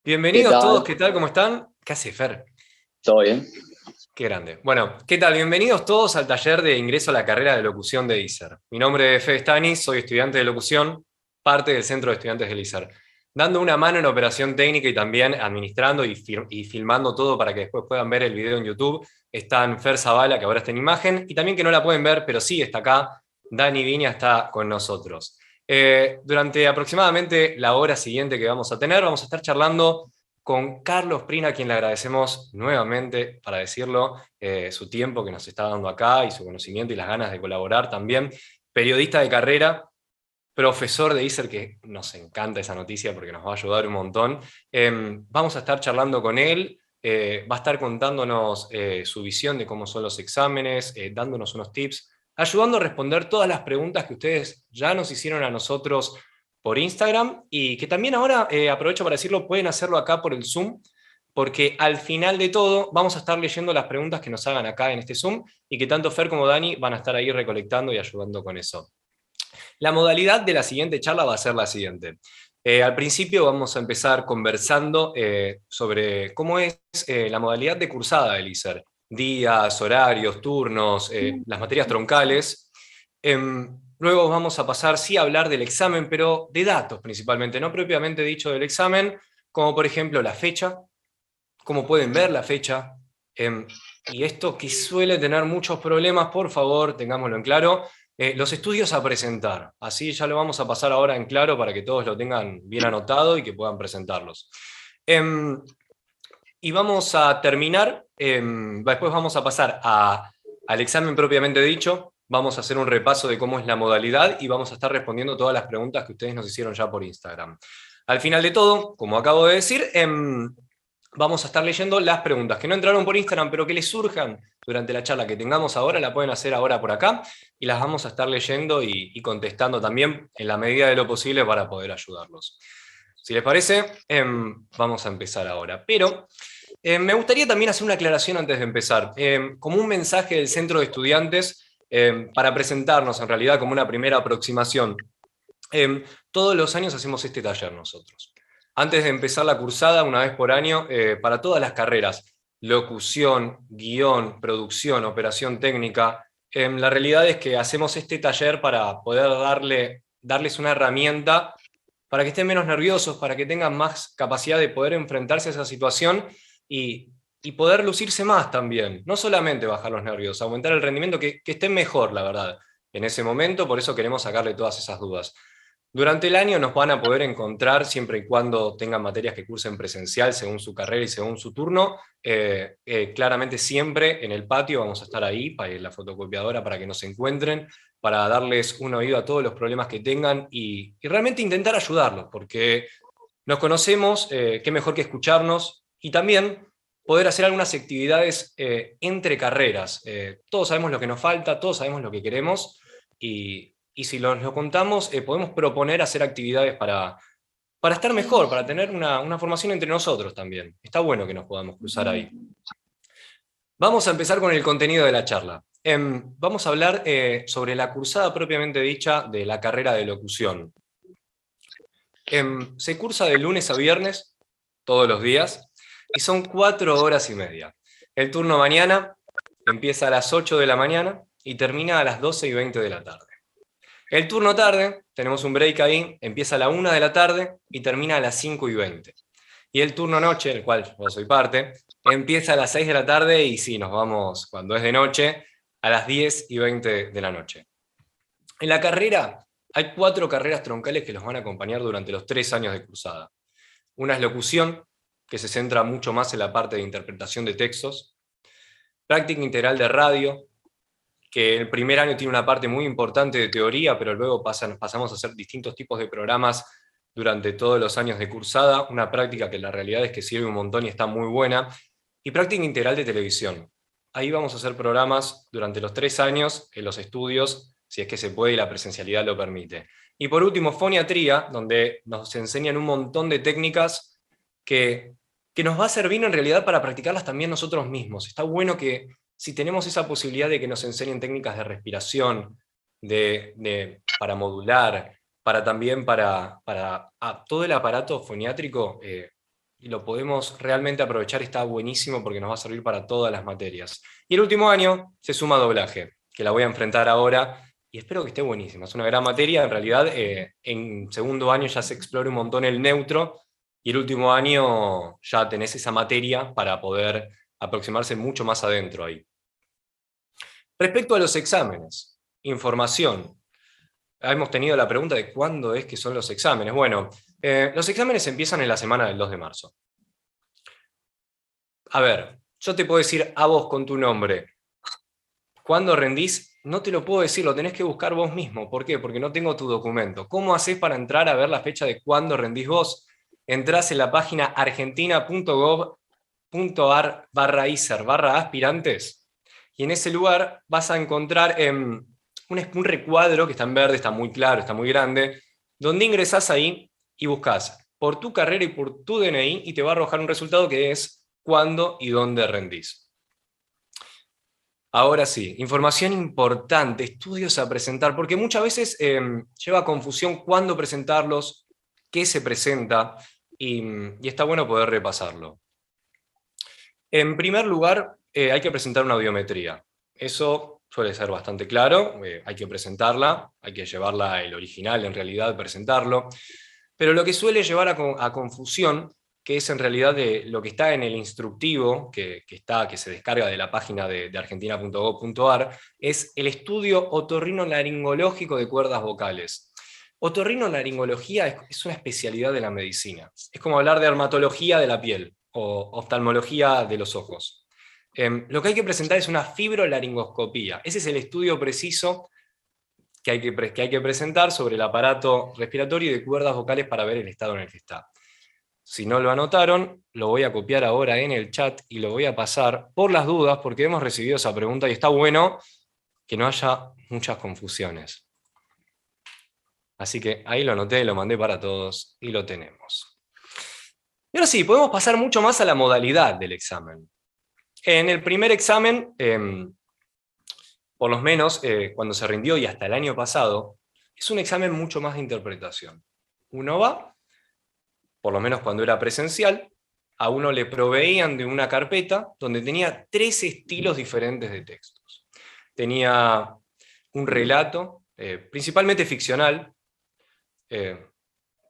¿Qué Bienvenidos todos, tal? ¿qué tal? ¿Cómo están? ¿Qué hace Fer? ¿Todo bien? Qué grande. Bueno, ¿qué tal? Bienvenidos todos al taller de ingreso a la carrera de locución de ISER. Mi nombre es Fede Stanis, soy estudiante de locución, parte del Centro de Estudiantes del ISER. Dando una mano en operación técnica y también administrando y filmando todo para que después puedan ver el video en YouTube, están Fer Zavala, que ahora está en imagen, y también que no la pueden ver, pero sí está acá, Dani Viña está con nosotros. Durante aproximadamente la hora siguiente que vamos a tener, vamos a estar charlando con Carlos Prina, a quien le agradecemos nuevamente, para decirlo, su tiempo que nos está dando acá y su conocimiento y las ganas de colaborar también. Periodista de carrera, profesor de ISER, que nos encanta esa noticia porque nos va a ayudar un montón. Vamos a estar charlando con él, va a estar contándonos su visión de cómo son los exámenes, dándonos unos tips, ayudando a responder todas las preguntas que ustedes ya nos hicieron a nosotros por Instagram y que también ahora, aprovecho para decirlo, pueden hacerlo acá por el Zoom, porque al final de todo vamos a estar leyendo las preguntas que nos hagan acá en este Zoom y que tanto Fer como Dani van a estar ahí recolectando y ayudando con eso. La modalidad de la siguiente charla va a ser la siguiente. Al principio vamos a empezar conversando sobre cómo es la modalidad de cursada del ISER. Días, horarios, turnos, las materias troncales. Luego vamos a pasar, sí, a hablar del examen, pero de datos principalmente, no propiamente dicho del examen, como por ejemplo la fecha, cómo pueden ver la fecha. Y esto que suele tener muchos problemas, por favor, tengámoslo en claro, los estudios a presentar. Así ya lo vamos a pasar ahora en claro para que todos lo tengan bien anotado y que puedan presentarlos. Y vamos a terminar, después vamos a pasar al examen propiamente dicho, vamos a hacer un repaso de cómo es la modalidad y vamos a estar respondiendo todas las preguntas que ustedes nos hicieron ya por Instagram. Al final de todo, como acabo de decir, vamos a estar leyendo las preguntas que no entraron por Instagram, pero que les surjan durante la charla que tengamos ahora, la pueden hacer ahora por acá, y las vamos a estar leyendo y contestando también en la medida de lo posible para poder ayudarlos. Si les parece, vamos a empezar ahora. Pero me gustaría también hacer una aclaración antes de empezar, como un mensaje del Centro de Estudiantes, para presentarnos en realidad como una primera aproximación. Todos los años hacemos este taller nosotros. Antes de empezar la cursada, una vez por año, para todas las carreras, locución, guión, producción, operación técnica, la realidad es que hacemos este taller para poder darles una herramienta para que estén menos nerviosos, para que tengan más capacidad de poder enfrentarse a esa situación y, y poder lucirse más también. No solamente bajar los nervios, aumentar el rendimiento, que estén mejor, la verdad, en ese momento, por eso queremos sacarle todas esas dudas. Durante el año nos van a poder encontrar siempre y cuando tengan materias que cursen presencial según su carrera y según su turno. Claramente siempre en el patio vamos a estar ahí para la fotocopiadora para que nos encuentren, para darles un oído a todos los problemas que tengan y realmente intentar ayudarlos, porque nos conocemos, qué mejor que escucharnos y también poder hacer algunas actividades entre carreras. Todos sabemos lo que nos falta, todos sabemos lo que queremos y si lo contamos, podemos proponer hacer actividades para estar mejor, para tener una formación entre nosotros también. Está bueno que nos podamos cruzar ahí. Vamos a empezar con el contenido de la charla. Vamos a hablar sobre la cursada propiamente dicha de la carrera de locución. Se cursa de lunes a viernes, todos los días, y son 4 horas y media. El turno mañana empieza a las 8 de la mañana y termina a las 12:20 de la tarde. El turno tarde, tenemos un break ahí, empieza a la 1 de la tarde y termina a las 5:20. Y el turno noche, el cual yo soy parte, empieza a las 6 de la tarde y sí, nos vamos, cuando es de noche, a las 10:20 de la noche. En la carrera hay 4 carreras troncales que los van a acompañar durante los 3 años de cursada. Una es locución, que se centra mucho más en la parte de interpretación de textos. Práctica integral de radio, que el primer año tiene una parte muy importante de teoría, pero luego pasamos a hacer distintos tipos de programas durante todos los años de cursada, una práctica que la realidad es que sirve un montón y está muy buena, y práctica integral de televisión. Ahí vamos a hacer programas durante los 3 años en los estudios, si es que se puede y la presencialidad lo permite. Y por último, foniatría, donde nos enseñan un montón de técnicas que, que nos va a servir en realidad para practicarlas también nosotros mismos. Está bueno que si tenemos esa posibilidad de que nos enseñen técnicas de respiración, para modular, para también para todo el aparato foniátrico, y lo podemos realmente aprovechar, está buenísimo porque nos va a servir para todas las materias. Y el último año se suma doblaje, que la voy a enfrentar ahora, y espero que esté buenísima. Es una gran materia, en realidad en segundo año ya se explora un montón el neutro, y el último año ya tenés esa materia para poder aproximarse mucho más adentro ahí. Respecto a los exámenes, información. Hemos tenido la pregunta de cuándo es que son los exámenes. Bueno, los exámenes empiezan en la semana del 2 de marzo. A ver, yo te puedo decir a vos con tu nombre, ¿cuándo rendís? No te lo puedo decir, lo tenés que buscar vos mismo. ¿Por qué? Porque no tengo tu documento. ¿Cómo hacés para entrar a ver la fecha de cuándo rendís vos? Entrás en la página argentina.gov.ar/ISER/aspirantes, y en ese lugar vas a encontrar un recuadro que está en verde, está muy claro, está muy grande, donde ingresás ahí y buscas por tu carrera y por tu DNI, y te va a arrojar un resultado que es cuándo y dónde rendís. Ahora sí, información importante, estudios a presentar, porque muchas veces lleva a confusión cuándo presentarlos, qué se presenta, y está bueno poder repasarlo. En primer lugar, hay que presentar una biometría. Eso suele ser bastante claro, hay que presentarla, hay que llevarla el original en realidad, presentarlo. Pero lo que suele llevar a confusión, que es en realidad de lo que está en el instructivo, que se descarga de la página de argentina.gov.ar, es el estudio otorrinolaringológico de cuerdas vocales. Otorrinolaringología es una especialidad de la medicina. Es como hablar de dermatología de la piel o oftalmología de los ojos. Lo que hay que presentar es una fibrolaringoscopía. Ese es el estudio preciso que hay que presentar sobre el aparato respiratorio y de cuerdas vocales para ver el estado en el que está. Si no lo anotaron, lo voy a copiar ahora en el chat y lo voy a pasar por las dudas, porque hemos recibido esa pregunta y está bueno que no haya muchas confusiones. Así que ahí lo anoté, lo mandé para todos y lo tenemos. Y ahora sí, podemos pasar mucho más a la modalidad del examen. En el primer examen, por lo menos cuando se rindió y hasta el año pasado, es un examen mucho más de interpretación. Uno va, por lo menos cuando era presencial, a uno le proveían de una carpeta donde tenía 3 estilos diferentes de textos. Tenía un relato, principalmente ficcional,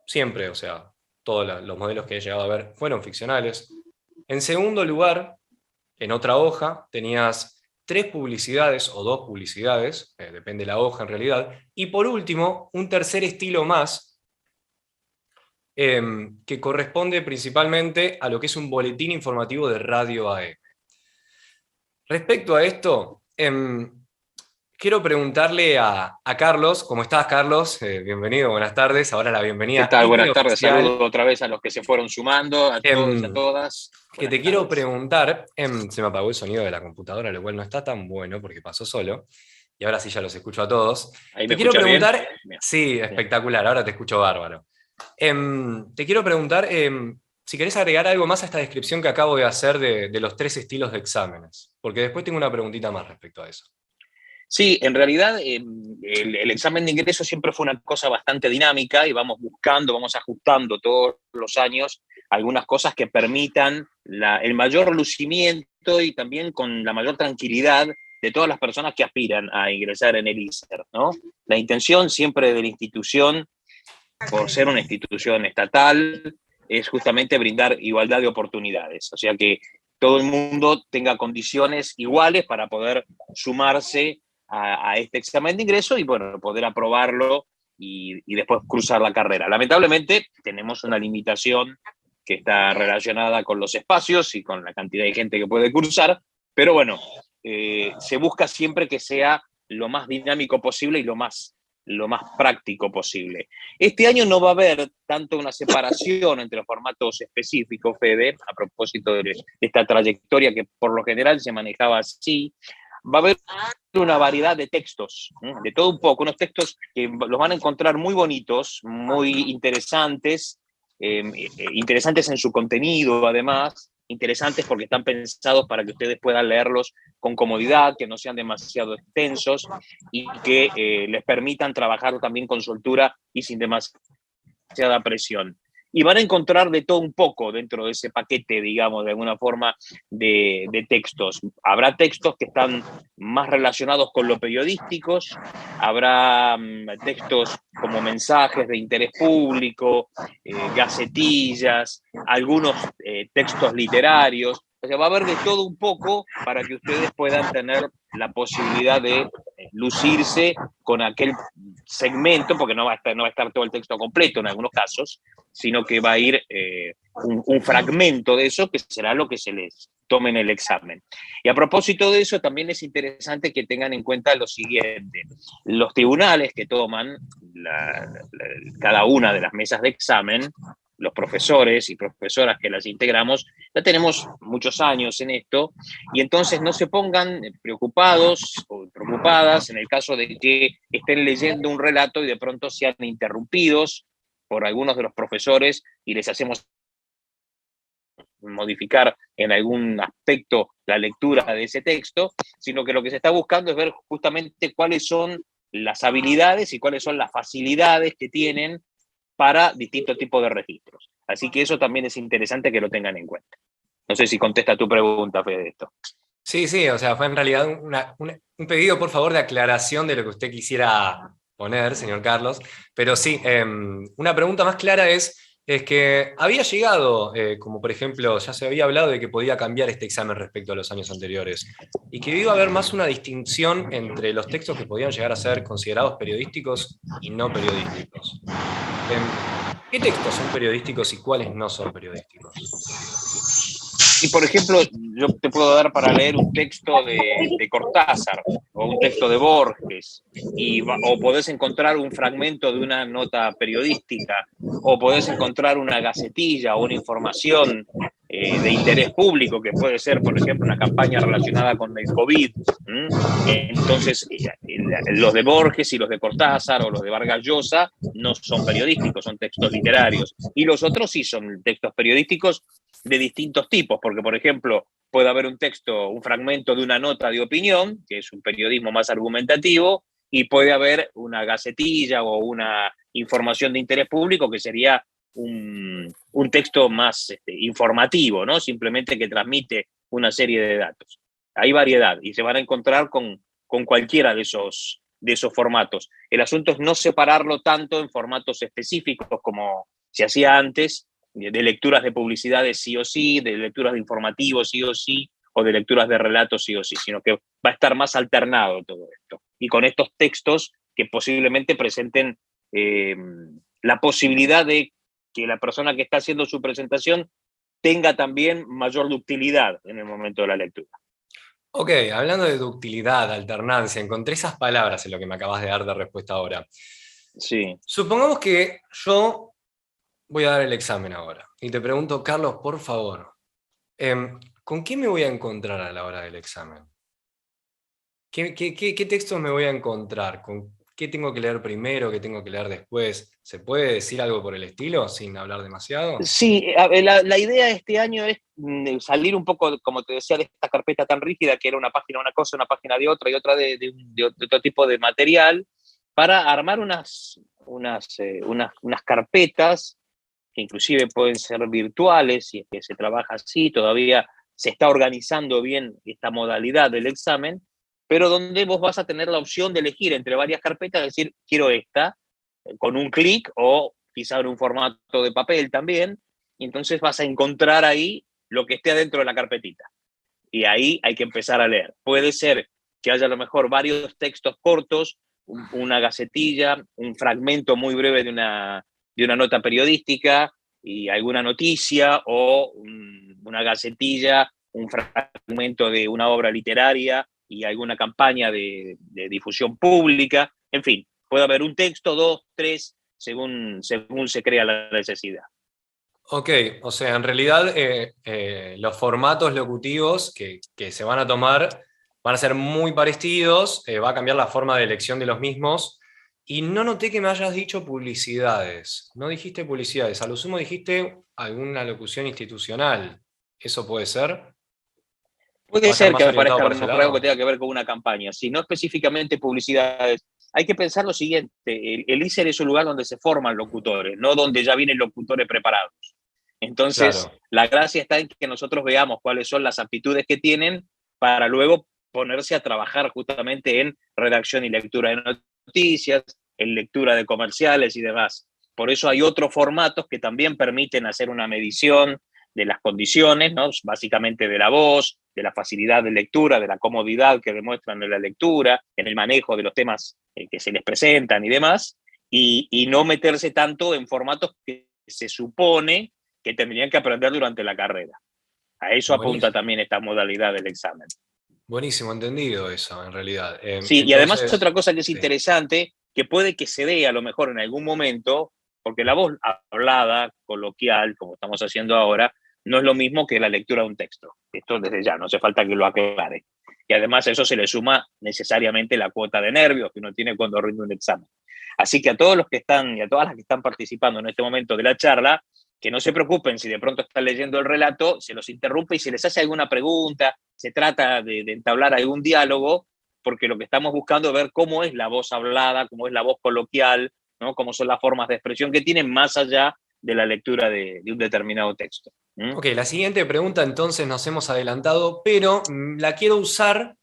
siempre, o sea, todos los modelos que he llegado a ver fueron ficcionales. En segundo lugar, en otra hoja, tenías 3 publicidades o 2 publicidades, depende de la hoja en realidad, y por último, un tercer estilo más, que corresponde principalmente a lo que es un boletín informativo de radio AM. Respecto a esto, quiero preguntarle a Carlos. ¿Cómo estás, Carlos? Bienvenido, buenas tardes. Ahora la ¿Qué bienvenida tal? Buenas tardes. oficial. Saludo otra vez a los que se fueron sumando, a todos y a todas. Que Buenas te quiero tardes. preguntar, se me apagó el sonido de la computadora, lo cual no está tan bueno porque pasó solo, y ahora sí ya los escucho a todos. ¿Ahí me Te quiero escuchas bien? preguntar, Bien. sí, espectacular, ahora te escucho bárbaro. Te quiero preguntar si querés agregar algo más a esta descripción que acabo de hacer de los 3 estilos de exámenes, porque después tengo una preguntita más respecto a eso. Sí, en realidad el examen de ingreso siempre fue una cosa bastante dinámica y vamos buscando, vamos ajustando todos los años algunas cosas que permitan el mayor lucimiento y también con la mayor tranquilidad de todas las personas que aspiran a ingresar en el ISER, ¿no? La intención siempre de la institución, por ser una institución estatal, es justamente brindar igualdad de oportunidades. O sea, que todo el mundo tenga condiciones iguales para poder sumarse a este examen de ingreso y, bueno, poder aprobarlo y después cruzar la carrera. Lamentablemente, tenemos una limitación que está relacionada con los espacios y con la cantidad de gente que puede cursar, pero bueno, se busca siempre que sea lo más dinámico posible y lo más práctico posible. Este año no va a haber tanto una separación entre los formatos específicos, Fede, a propósito de esta trayectoria que por lo general se manejaba así. Va a haber una variedad de textos, de todo un poco, unos textos que los van a encontrar muy bonitos, muy interesantes, interesantes en su contenido, además, interesantes porque están pensados para que ustedes puedan leerlos con comodidad, que no sean demasiado extensos y que les permitan trabajar también con soltura y sin demasiada presión. y van a encontrar de todo un poco dentro de ese paquete, digamos, de alguna forma, de textos. Habrá textos que están más relacionados con lo periodísticos, habrá textos como mensajes de interés público, gacetillas, algunos textos literarios. O sea, va a haber de todo un poco para que ustedes puedan tener la posibilidad de lucirse con aquel segmento, porque no va a estar todo el texto completo en algunos casos, sino que va a ir un fragmento de eso que será lo que se les tome en el examen. Y a propósito de eso, también es interesante que tengan en cuenta lo siguiente. Los tribunales que toman cada una de las mesas de examen, los profesores y profesoras que las integramos, ya tenemos muchos años en esto, y entonces no se pongan preocupados o preocupadas en el caso de que estén leyendo un relato y de pronto sean interrumpidos por algunos de los profesores y les hacemos modificar en algún aspecto la lectura de ese texto, sino que lo que se está buscando es ver justamente cuáles son las habilidades y cuáles son las facilidades que tienen para distintos tipos de registros. Así que eso también es interesante que lo tengan en cuenta. No sé si contesta tu pregunta, Fede, esto. Sí, sí, o sea, fue en realidad un pedido, por favor, de aclaración de lo que usted quisiera poner, señor Carlos. Pero sí, una pregunta más clara es que había llegado, como por ejemplo, ya se había hablado de que podía cambiar este examen respecto a los años anteriores, y que iba a haber más una distinción entre los textos que podían llegar a ser considerados periodísticos y no periodísticos. ¿Qué textos son periodísticos y cuáles no son periodísticos? Y por ejemplo, yo te puedo dar para leer un texto de Cortázar o un texto de Borges, o podés encontrar un fragmento de una nota periodística, o podés encontrar una gacetilla o una información de interés público, que puede ser, por ejemplo, una campaña relacionada con el COVID. Entonces, los de Borges y los de Cortázar o los de Vargas Llosa no son periodísticos, son textos literarios. Y los otros sí son textos periodísticos de distintos tipos, porque, por ejemplo, puede haber un texto, un fragmento de una nota de opinión, que es un periodismo más argumentativo, y puede haber una gacetilla o una información de interés público que sería un texto más informativo, ¿no? Simplemente que transmite una serie de datos. Hay variedad y se van a encontrar con cualquiera de esos formatos. El asunto es no separarlo tanto en formatos específicos como se hacía antes, de lecturas de publicidades sí o sí, de lecturas de informativos sí o sí, o de lecturas de relatos sí o sí, sino que va a estar más alternado todo esto. Y con estos textos que posiblemente presenten la posibilidad de que la persona que está haciendo su presentación tenga también mayor ductilidad en el momento de la lectura. Ok, hablando de ductilidad, alternancia, encontré esas palabras en lo que me acabas de dar de respuesta ahora. Sí. Supongamos que yo voy a dar el examen ahora y te pregunto, Carlos, por favor, ¿con qué me voy a encontrar a la hora del examen? ¿Qué textos me voy a encontrar? ¿Con qué tengo que leer primero? ¿Qué tengo que leer después? ¿Se puede decir algo por el estilo sin hablar demasiado? Sí, la idea este año es salir un poco, como te decía, de esta carpeta tan rígida que era una página una cosa, una página de otra y otra de otro tipo de material, para armar unas carpetas que inclusive pueden ser virtuales, si es que se trabaja así, todavía se está organizando bien esta modalidad del examen, pero donde vos vas a tener la opción de elegir entre varias carpetas, decir, quiero esta, con un clic o quizá en un formato de papel también, y entonces vas a encontrar ahí lo que esté adentro de la carpetita. Y ahí hay que empezar a leer. Puede ser que haya a lo mejor varios textos cortos, una gacetilla, un fragmento muy breve de una nota periodística y alguna noticia, o una gacetilla, un fragmento de una obra literaria y alguna campaña de difusión pública. En fin, puede haber un texto, dos, tres, según se crea la necesidad. Ok, o sea, en realidad los formatos locutivos que se van a tomar van a ser muy parecidos, va a cambiar la forma de elección de los mismos, y no noté que me hayas dicho publicidades. No dijiste publicidades, a lo sumo dijiste alguna locución institucional. ¿Eso puede ser? ¿Va Puede a estar ser que más orientado aparezca para ese algo que lado? tenga que ver con una campaña, si no específicamente publicidades. hay que pensar lo siguiente, el ISER es un lugar donde se forman locutores, no donde ya vienen locutores preparados. Entonces, Claro, la gracia está en que nosotros veamos cuáles son las aptitudes que tienen para luego ponerse a trabajar justamente en redacción y lectura de noticias, en lectura de comerciales y demás. Por eso hay otros formatos que también permiten hacer una medición de las condiciones, ¿no? Básicamente de la voz, de la facilidad de lectura, de la comodidad que demuestran en la lectura, en el manejo de los temas que se les presentan y demás, y no meterse tanto en formatos que se supone que tendrían que aprender durante la carrera. A eso apunta buenísimo, también esta modalidad del examen. buenísimo, entendido eso en realidad. Sí, y además Entonces, otra cosa que es sí. interesante, que puede que se dé a lo mejor en algún momento, porque la voz hablada, coloquial, como estamos haciendo ahora, no es lo mismo que la lectura de un texto. Esto desde ya, no hace falta que lo aclare. Y además a eso se le suma necesariamente la cuota de nervios que uno tiene cuando rinde un examen. Así que a todos los que están y a todas las que están participando en este momento de la charla, que no se preocupen si de pronto están leyendo el relato, se los interrumpe y se les hace alguna pregunta, se trata de entablar algún diálogo, porque lo que estamos buscando es ver cómo es la voz hablada, cómo es la voz coloquial, ¿no? Cómo son las formas de expresión que tienen más allá de la lectura de un determinado texto. ¿Mm? Ok, la siguiente pregunta entonces nos hemos adelantado, pero la quiero usar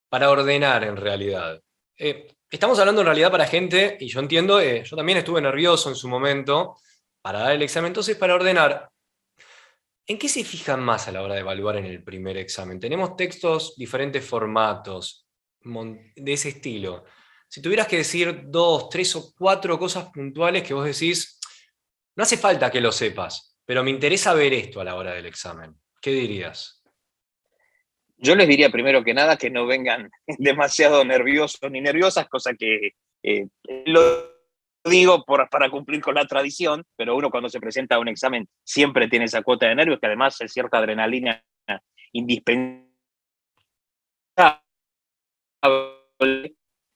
para ordenar en realidad. Estamos hablando en realidad para gente, y yo entiendo, yo también estuve nervioso en su momento para dar el examen, entonces para ordenar, ¿en qué se fijan más a la hora de evaluar en el primer examen? Tenemos textos, diferentes formatos, de ese estilo. Si tuvieras que decir dos, tres o cuatro cosas puntuales que vos decís, no hace falta que lo sepas, pero me interesa ver esto a la hora del examen, ¿qué dirías? Yo les diría primero que nada que no vengan demasiado nerviosos ni nerviosas, cosa que lo digo para cumplir con la tradición, pero uno cuando se presenta a un examen siempre tiene esa cuota de nervios, que además es cierta adrenalina indispensable,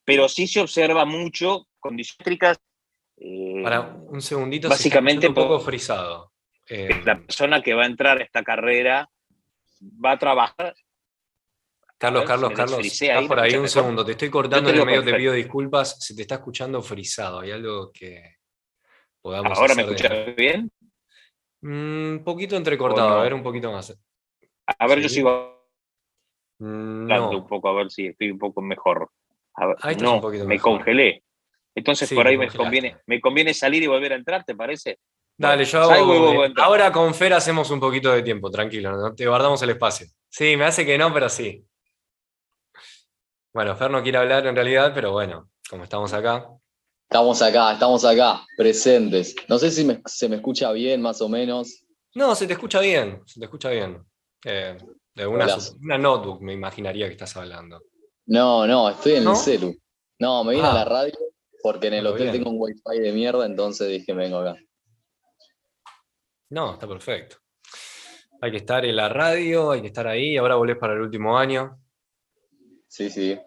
pero sí se observa mucho condiciones Para un segundito se está escuchando básicamente un poco porque frisado. la persona que va a entrar a esta carrera va a trabajar. A Carlos, ver si Carlos, me Carlos, desfrisé estás ahí, ¿me por ahí escuchas un mejor? segundo, te estoy Yo cortando te en el digo medio, te pido perfecto. disculpas, se te está escuchando frisado, ¿hay algo que podamos ¿Ahora me hacer de escuchas no? bien Un poquito o entrecortado, a ver no? un poquito más. A ver, yo ¿Sí? sigo hablando un No, poco, a ver si estoy un poco mejor. A ver, ahí estás un no, poquito me mejor. congelé. Entonces Sí, por te ahí congelaste. me conviene salir y volver a entrar, ¿te parece? Dale, Bueno, yo salgo y hago. vuelvo a entrar. Ahora con Fer hacemos un poquito de tiempo, tranquilo, ¿no? Te guardamos el espacio. Sí, me hace que no, pero sí. Bueno, Fer no quiere hablar en realidad, pero bueno, como estamos acá. Estamos acá, presentes. No sé si se me escucha bien, más o menos. No, se te escucha bien, se te escucha bien. Eh, de Hola. una notebook me imaginaría que estás hablando. No, no, estoy en el ¿No? celu. No, me vine a la Ah, radio porque en el bueno, hotel tengo bien. un wifi de mierda, entonces dije, vengo acá. No, está perfecto. Hay que estar en la radio, hay que estar ahí. Ahora volvés para el último año, Sí, sí.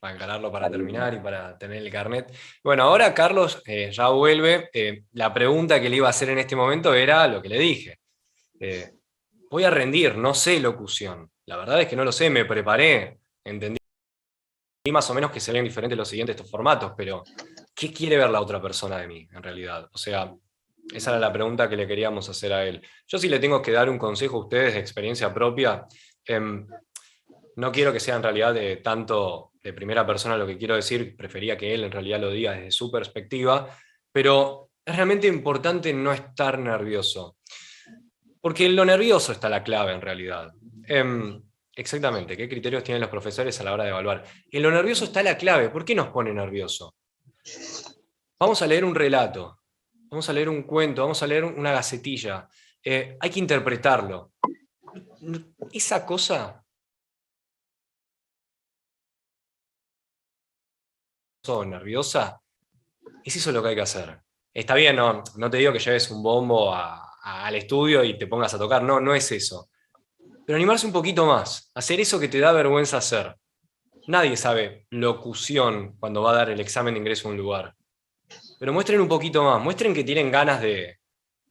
para encararlo para Ahí. terminar y para tener el carnet. Bueno, ahora Carlos ya vuelve. La pregunta que le iba a hacer en este momento era lo que le dije. Eh, Voy a rendir, no sé locución. La verdad es que no lo sé, me preparé, entendí más o menos que serían diferentes los siguientes estos formatos, pero ¿qué quiere ver la otra persona de mí, en realidad? O sea, esa era la pregunta que le queríamos hacer a él. Yo sí le tengo que dar un consejo a ustedes de experiencia propia. No quiero que sea en realidad de tanto de primera persona lo que quiero decir, prefería que él en realidad lo diga desde su perspectiva, pero es realmente importante no estar nervioso. Porque en lo nervioso está la clave, en realidad. Exactamente, ¿qué criterios tienen los profesores a la hora de evaluar? En lo nervioso está la clave. ¿Por qué nos pone nervioso? Vamos a leer un relato, vamos a leer un cuento, vamos a leer una gacetilla. Hay que interpretarlo. Esa cosa nerviosa, es eso lo que hay que hacer. Está bien, no te digo que lleves un bombo al estudio y te pongas a tocar, no, no es eso. Pero animarse un poquito más, hacer eso que te da vergüenza hacer. Nadie sabe locución cuando va a dar el examen de ingreso a un lugar. Pero muestren un poquito más, muestren que tienen ganas de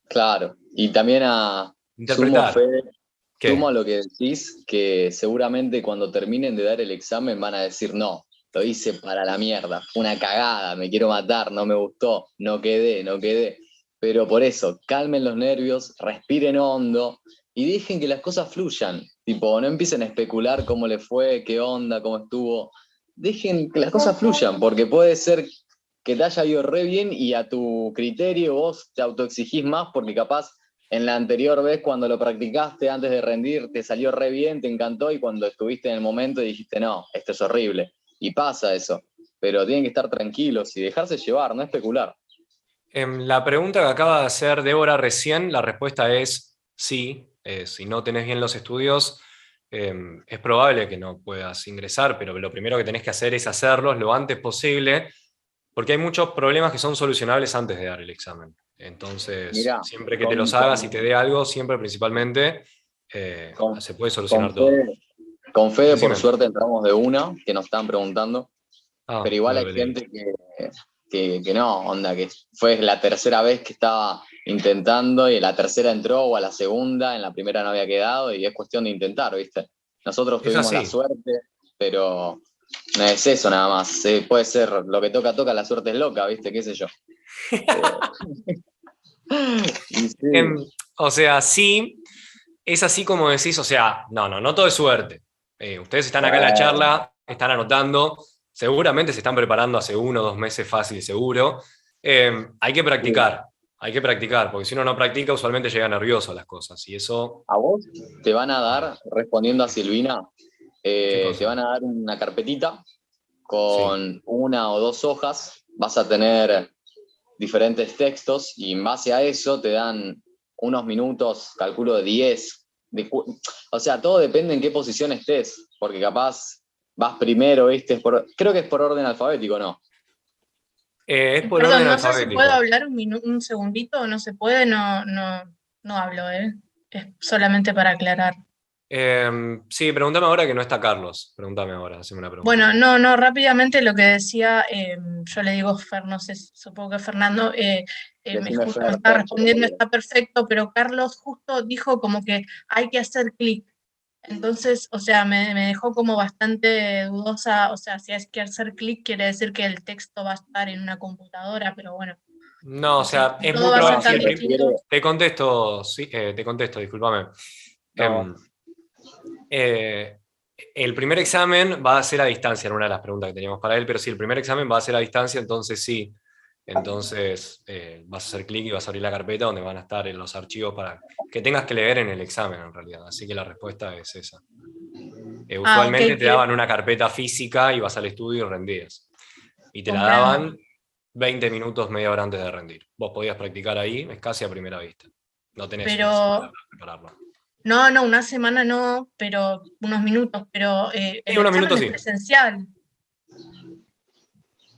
Claro. Y también sumo interpretar. fe, sumo ¿Qué? a lo que decís, que seguramente cuando terminen de dar el examen van a decir, no, lo hice para la mierda, fue una cagada, me quiero matar, no me gustó, no quedé. Pero por eso, calmen los nervios, respiren hondo y dejen que las cosas fluyan. Tipo, no empiecen a especular cómo le fue, qué onda, cómo estuvo. Dejen que las cosas fluyan, porque puede ser que te haya ido re bien y a tu criterio vos te autoexigís más porque capaz en la anterior vez cuando lo practicaste antes de rendir te salió re bien, te encantó y cuando estuviste en el momento dijiste no, esto es horrible. Y pasa eso, pero tienen que estar tranquilos y dejarse llevar, no especular. La pregunta que acaba de hacer Débora recién, la respuesta es sí. Si no tenés bien los estudios, es probable que no puedas ingresar, pero lo primero que tenés que hacer es hacerlos lo antes posible, porque hay muchos problemas que son solucionables antes de dar el examen. Entonces, Mirá, siempre que te los hagas y te dé algo, siempre principalmente, con, se puede con solucionar todo. Fede, con Fede, por Decime. suerte entramos de una, que nos están preguntando, pero Ah, igual no hay lo leí. gente que no, onda, que fue la tercera vez que estaba intentando y la tercera entró o a la segunda, en la primera no había quedado y es cuestión de intentar, ¿viste? Nosotros Es tuvimos la así. suerte, pero no es eso nada más. Puede ser lo que toca, toca, la suerte es loca, ¿viste? ¿Qué sé yo? Eh, y sí, O sea, sí, es así como decís, o sea, no todo es suerte. Ustedes están acá en la bueno, charla, están anotando, seguramente se están preparando hace 1 o 2 meses fácil, seguro. sí. Hay que practicar, porque si uno no practica, usualmente llega nervioso a las cosas, y eso... A vos te van a dar, respondiendo a Silvina, ¿Qué te cosa? van a dar una carpetita Sí. con 1 o 2 hojas, vas a tener diferentes textos y en base a eso te dan unos minutos, calculo de 10. O sea, todo depende en qué posición estés, porque capaz vas primero, ¿viste? Creo que es por orden alfabético, ¿no? Es por orden Perdón, no sé si puedo alfabético. hablar un segundito o no se puede, no hablo, ¿eh? Es solamente para aclarar. Sí, pregúntame ahora que no está Carlos. Pregúntame ahora, haceme una Bueno, preguntita. no, rápidamente lo que decía, yo le digo Fer, no sé, supongo que Fernando, Decime justo me Fer, está Fercho, respondiendo, cualquiera. está perfecto, pero Carlos justo dijo como que hay que hacer clic. Entonces, o sea, me dejó como bastante dudosa, o sea, si hay que hacer clic quiere decir que el texto va a estar en una computadora, pero bueno, No, o no sé, sea, es todo muy va a ser probable. No, Sí, tan se refiere. distinto. te contesto, sí, te contesto, discúlpame. No, Em, eh, el primer examen va a ser a distancia, en una de las preguntas que teníamos para él, pero sí, el primer examen va a ser a distancia, entonces sí. Entonces vas a hacer clic y vas a abrir la carpeta donde van a estar en los archivos para que tengas que leer en el examen, en realidad. Así que la respuesta es esa. Ah, ok, Usualmente te que daban una carpeta física y vas al estudio y rendías. Y te la comprendo. daban 20 minutos, media hora antes de rendir. Vos podías practicar ahí, es casi a primera vista. No tenés una semana Pero para prepararlo. no, una semana no, pero unos minutos, pero Sí, el unos examen minutos es sí. presencial.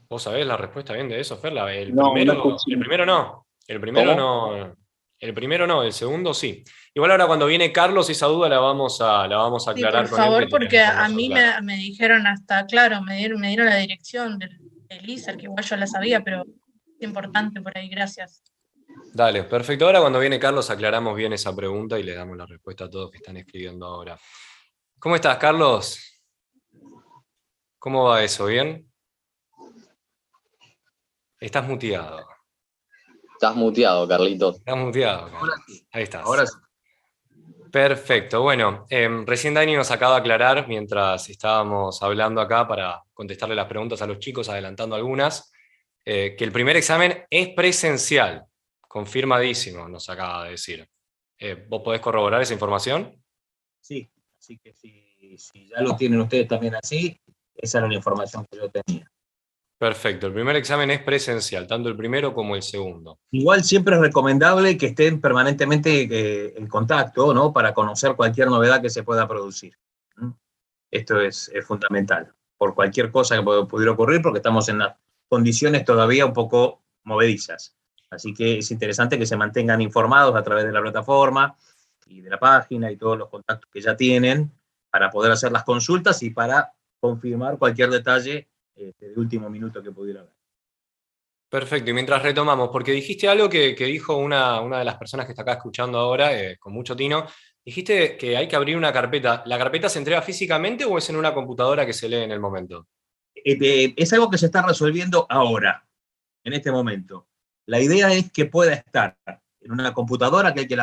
¿Vos sabés la respuesta bien de eso, Ferla? no escuché. El primero no. El primero ¿Cómo? no. El primero no, el segundo sí. Igual ahora cuando viene Carlos, esa duda la vamos a Sí, por aclarar con él, que favor, tiene la porque a información mí clara. me dijeron hasta, claro, me dieron la dirección del ISER, que igual yo la sabía, pero es importante por ahí, gracias. Dale, perfecto. Ahora cuando viene Carlos aclaramos bien esa pregunta y le damos la respuesta a todos que están escribiendo ahora. ¿Cómo estás, Carlos? ¿Cómo va eso? ¿Bien? Estás muteado. Estás muteado, Carlitos. Estás muteado, Ahora Carlos. sí, Ahí estás. ahora sí. Perfecto. Bueno, recién Dani nos acaba de aclarar mientras estábamos hablando acá para contestarle las preguntas a los chicos, adelantando algunas, que el primer examen es presencial. Confirmadísimo, nos acaba de decir. ¿Vos podés corroborar esa información? Sí, así que si ya lo tienen ustedes también así, esa era la información que yo tenía. Perfecto, el primer examen es presencial, tanto el primero como el segundo. Igual siempre es recomendable que estén permanentemente en contacto, ¿no? Para conocer cualquier novedad que se pueda producir. Esto es fundamental, por cualquier cosa que pudiera ocurrir, porque estamos en las condiciones todavía un poco movedizas. Así que es interesante que se mantengan informados a través de la plataforma y de la página y todos los contactos que ya tienen para poder hacer las consultas y para confirmar cualquier detalle de último minuto que pudiera haber. Perfecto, y mientras retomamos, porque dijiste algo que dijo una de las personas que está acá escuchando ahora, con mucho tino, dijiste que hay que abrir una carpeta. ¿La carpeta se entrega físicamente o es en una computadora que se lee en el momento? Es algo que se está resolviendo ahora, en este momento. La idea es que pueda estar en una computadora, que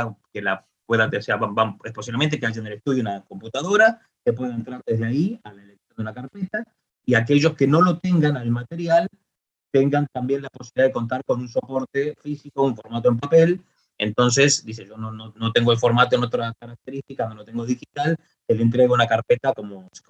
la pueda, o sea, es posiblemente que haya en el estudio una computadora, que pueda entrar desde ahí a la elección de una carpeta, y aquellos que no lo tengan al material, tengan también la posibilidad de contar con un soporte físico, un formato en papel. Entonces, dice, yo no tengo el formato en otra característica, no lo tengo digital, se le entrega una carpeta como se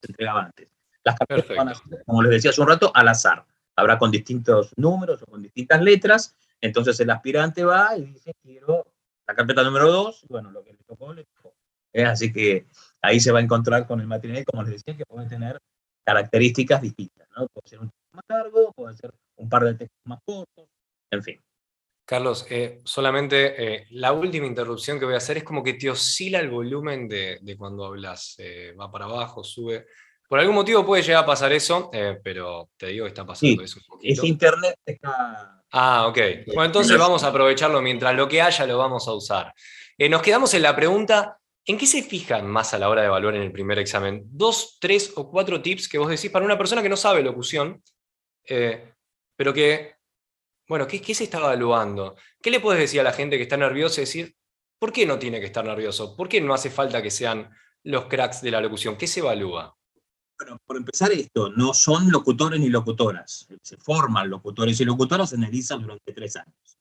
entregaba antes. Las carpetas van a ser, como les decía hace un rato, al azar. Habrá con distintos números o con distintas letras. Entonces el aspirante va y dice, quiero la carpeta número 2, bueno, lo que le tocó, le tocó. Así que ahí se va a encontrar con el material, como les decía, que puede tener características distintas, ¿no? Puede ser un texto más largo, puede ser un par de textos más cortos, en fin. Carlos, solamente la última interrupción que voy a hacer es como que te oscila el volumen de cuando hablas, va para abajo, sube. Por algún motivo puede llegar a pasar eso, pero te digo que está pasando Sí, eso un poquito. ese internet está... Ah, ok. Bueno, entonces vamos a aprovecharlo mientras lo que haya lo vamos a usar. Nos quedamos en la pregunta, ¿en qué se fijan más a la hora de evaluar en el primer examen? 2, 3 o 4 tips que vos decís para una persona que no sabe locución, pero que, bueno, ¿qué se está evaluando? ¿Qué le puedes decir a la gente que está nerviosa y decir, ¿por qué no tiene que estar nervioso? ¿Por qué no hace falta que sean los cracks de la locución? ¿Qué se evalúa? Bueno, por empezar esto, no son locutores ni locutoras. Se forman locutores y locutoras en el ISA durante 3 años.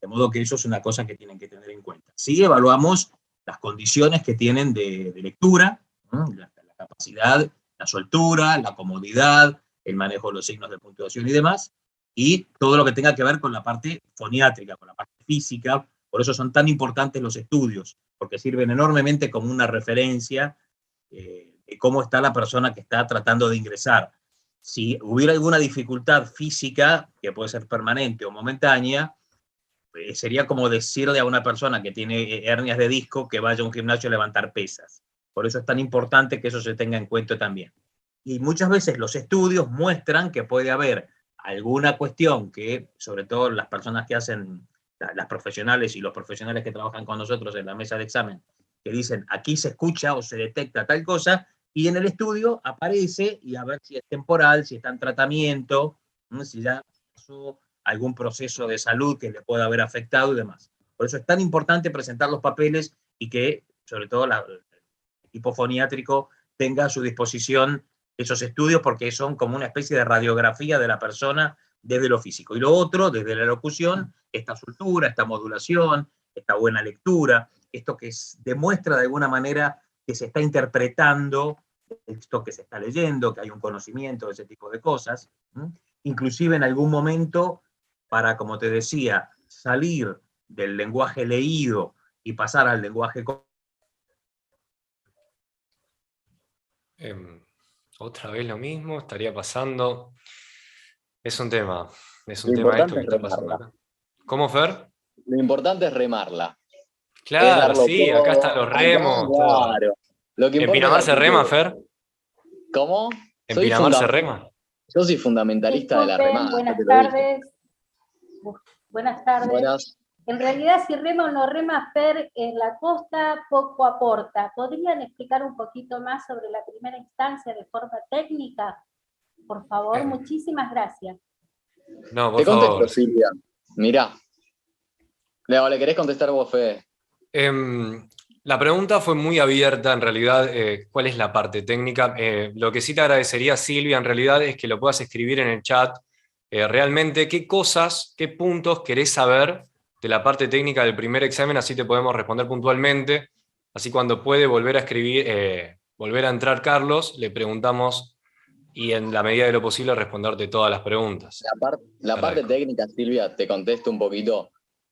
De modo que eso es una cosa que tienen que tener en cuenta. Sí evaluamos las condiciones que tienen de lectura, ¿no? La capacidad, la soltura, la comodidad, el manejo de los signos de puntuación y demás, y todo lo que tenga que ver con la parte foniátrica, con la parte física. Por eso son tan importantes los estudios, porque sirven enormemente como una referencia de cómo está la persona que está tratando de ingresar. Si hubiera alguna dificultad física, que puede ser permanente o momentánea, sería como decirle a una persona que tiene hernias de disco que vaya a un gimnasio a levantar pesas. Por eso es tan importante que eso se tenga en cuenta también. Y muchas veces los estudios muestran que puede haber alguna cuestión que, sobre todo las personas que hacen, las profesionales y los profesionales que trabajan con nosotros en la mesa de examen, que dicen, aquí se escucha o se detecta tal cosa, y en el estudio aparece, y a ver si es temporal, si está en tratamiento, si ya pasó algún proceso de salud que le pueda haber afectado y demás. Por eso es tan importante presentar los papeles y que, sobre todo, el equipo foniátrico tenga a su disposición esos estudios, porque son como una especie de radiografía de la persona desde lo físico. Y lo otro, desde la locución, esta soltura, esta modulación, esta buena lectura, esto que demuestra de alguna manera que se está interpretando esto que se está leyendo, que hay un conocimiento de ese tipo de cosas. Inclusive en algún momento, para, como te decía, salir del lenguaje leído y pasar al lenguaje... Otra vez lo mismo, estaría pasando. Es un tema Lo esto importante que es está pasando remarla. acá. ¿Cómo, Fer? Lo importante es remarla. Es Claro, darlo sí, acá están todo. los Acá, remos, todo. claro. Lo que ¿En importa es la Pinamar se rema, actitud. Fer? ¿Cómo? ¿En Pinamar se rema? Yo soy fundamentalista de la Disculpen, remada, ya te buenas lo dije. tardes. Buenas tardes. Buenas. En realidad, si rema o no rema, Fer, en la costa poco aporta. ¿Podrían explicar un poquito más sobre la primera instancia de forma técnica? Por favor, muchísimas gracias. No, por Te contesto, favor. Silvia. Mirá. ¿Le querés contestar vos, Fede? La pregunta fue muy abierta, en realidad, ¿cuál es la parte técnica? Lo que sí te agradecería, Silvia, en realidad, es que lo puedas escribir en el chat. Realmente, ¿qué cosas, qué puntos querés saber de la parte técnica del primer examen? Así te podemos responder puntualmente. Así cuando puede volver a escribir, volver a entrar Carlos, le preguntamos y en la medida de lo posible responderte todas las preguntas. La parte técnica, Silvia, te contesto un poquito.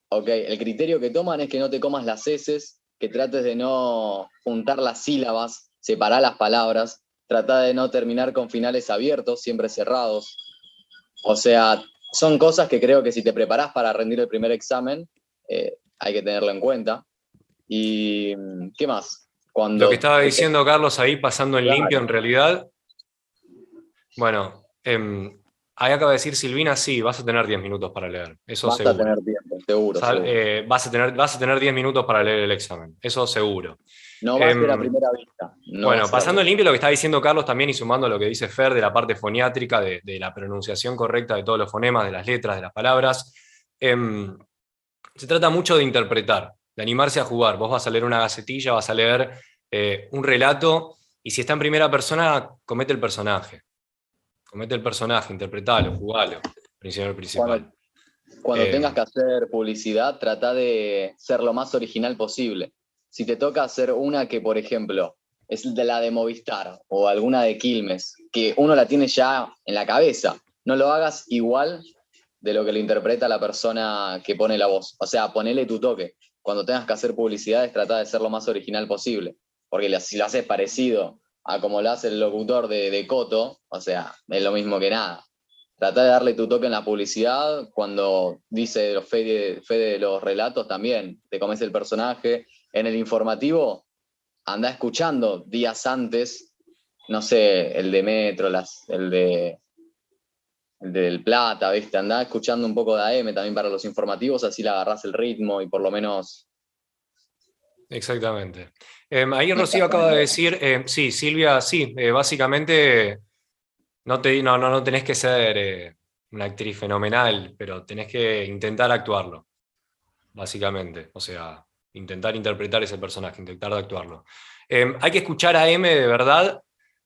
Ok, el criterio que toman es que no te comas las heces, que trates de no juntar las sílabas, separar las palabras, trata de no terminar con finales abiertos, siempre cerrados. O sea, son cosas que creo que si te preparás para rendir el primer examen, hay que tenerlo en cuenta. ¿Y qué más? Lo que estaba diciendo Carlos ahí, pasando en limpio, en realidad, bueno, Ahí acaba de decir Silvina, sí, vas a tener 10 minutos para leer, eso Vas seguro. a tener tiempo, seguro. Vas a tener 10 minutos para leer el examen, eso seguro. No va a ser a primera vista. Bueno, pasando limpio lo que está diciendo Carlos también y sumando lo que dice Fer de la parte foniátrica, de la pronunciación correcta de todos los fonemas, de las letras, de las palabras. Se trata mucho de interpretar, de animarse a jugar. Vos vas a leer una gacetilla, vas a leer un relato, y si está en primera persona, comete el personaje. Comete el personaje, interpretalo, jugalo, principal. Cuando tengas que hacer publicidad, trata de ser lo más original posible. Si te toca hacer una que, por ejemplo, es de la de Movistar o alguna de Quilmes, que uno la tiene ya en la cabeza, no lo hagas igual de lo que lo interpreta la persona que pone la voz. O sea, ponele tu toque. Cuando tengas que hacer publicidades, trata de ser lo más original posible. Porque si lo haces parecido a como lo hace el locutor de Coto, o sea, es lo mismo que nada. Trata de darle tu toque en la publicidad. Cuando dice Fede de los relatos también, te comes el personaje. En el informativo, anda escuchando días antes, no sé, el de Metro, el del Plata, ¿viste? Andá escuchando un poco de AM también para los informativos, así le agarrás el ritmo y por lo menos... Exactamente. Ahí Rocío acaba de decir, sí, Silvia, sí, básicamente no tenés que ser una actriz fenomenal, pero tenés que intentar actuarlo, básicamente. O sea, intentar interpretar ese personaje, intentar actuarlo. ¿Hay que escuchar a AM de verdad?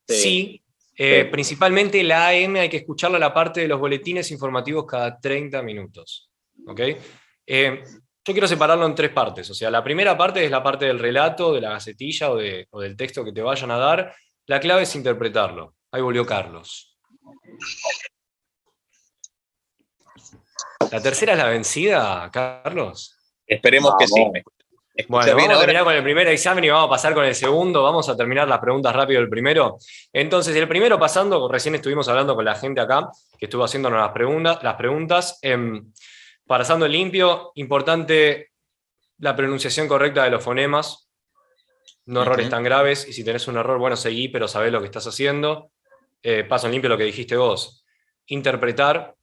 Sí. Principalmente la AM hay que escucharla a la parte de los boletines informativos cada 30 minutos. ¿Ok? Yo quiero separarlo en 3 partes. O sea, la primera parte es la parte del relato, de la gacetilla o del texto que te vayan a dar. La clave es interpretarlo. Ahí volvió Carlos. ¿La tercera es la vencida, Carlos? Esperemos que sí. Bueno, vamos a terminar con el primer examen y vamos a pasar con el segundo. Vamos a terminar las preguntas rápido del primero. Entonces, el primero pasando, recién estuvimos hablando con la gente acá, que estuvo haciéndonos las preguntas. Pasando limpio, importante la pronunciación correcta de los fonemas. No errores tan graves, y si tenés un error, bueno, seguí, pero sabés lo que estás haciendo. Paso en limpio lo que dijiste vos. Interpretar.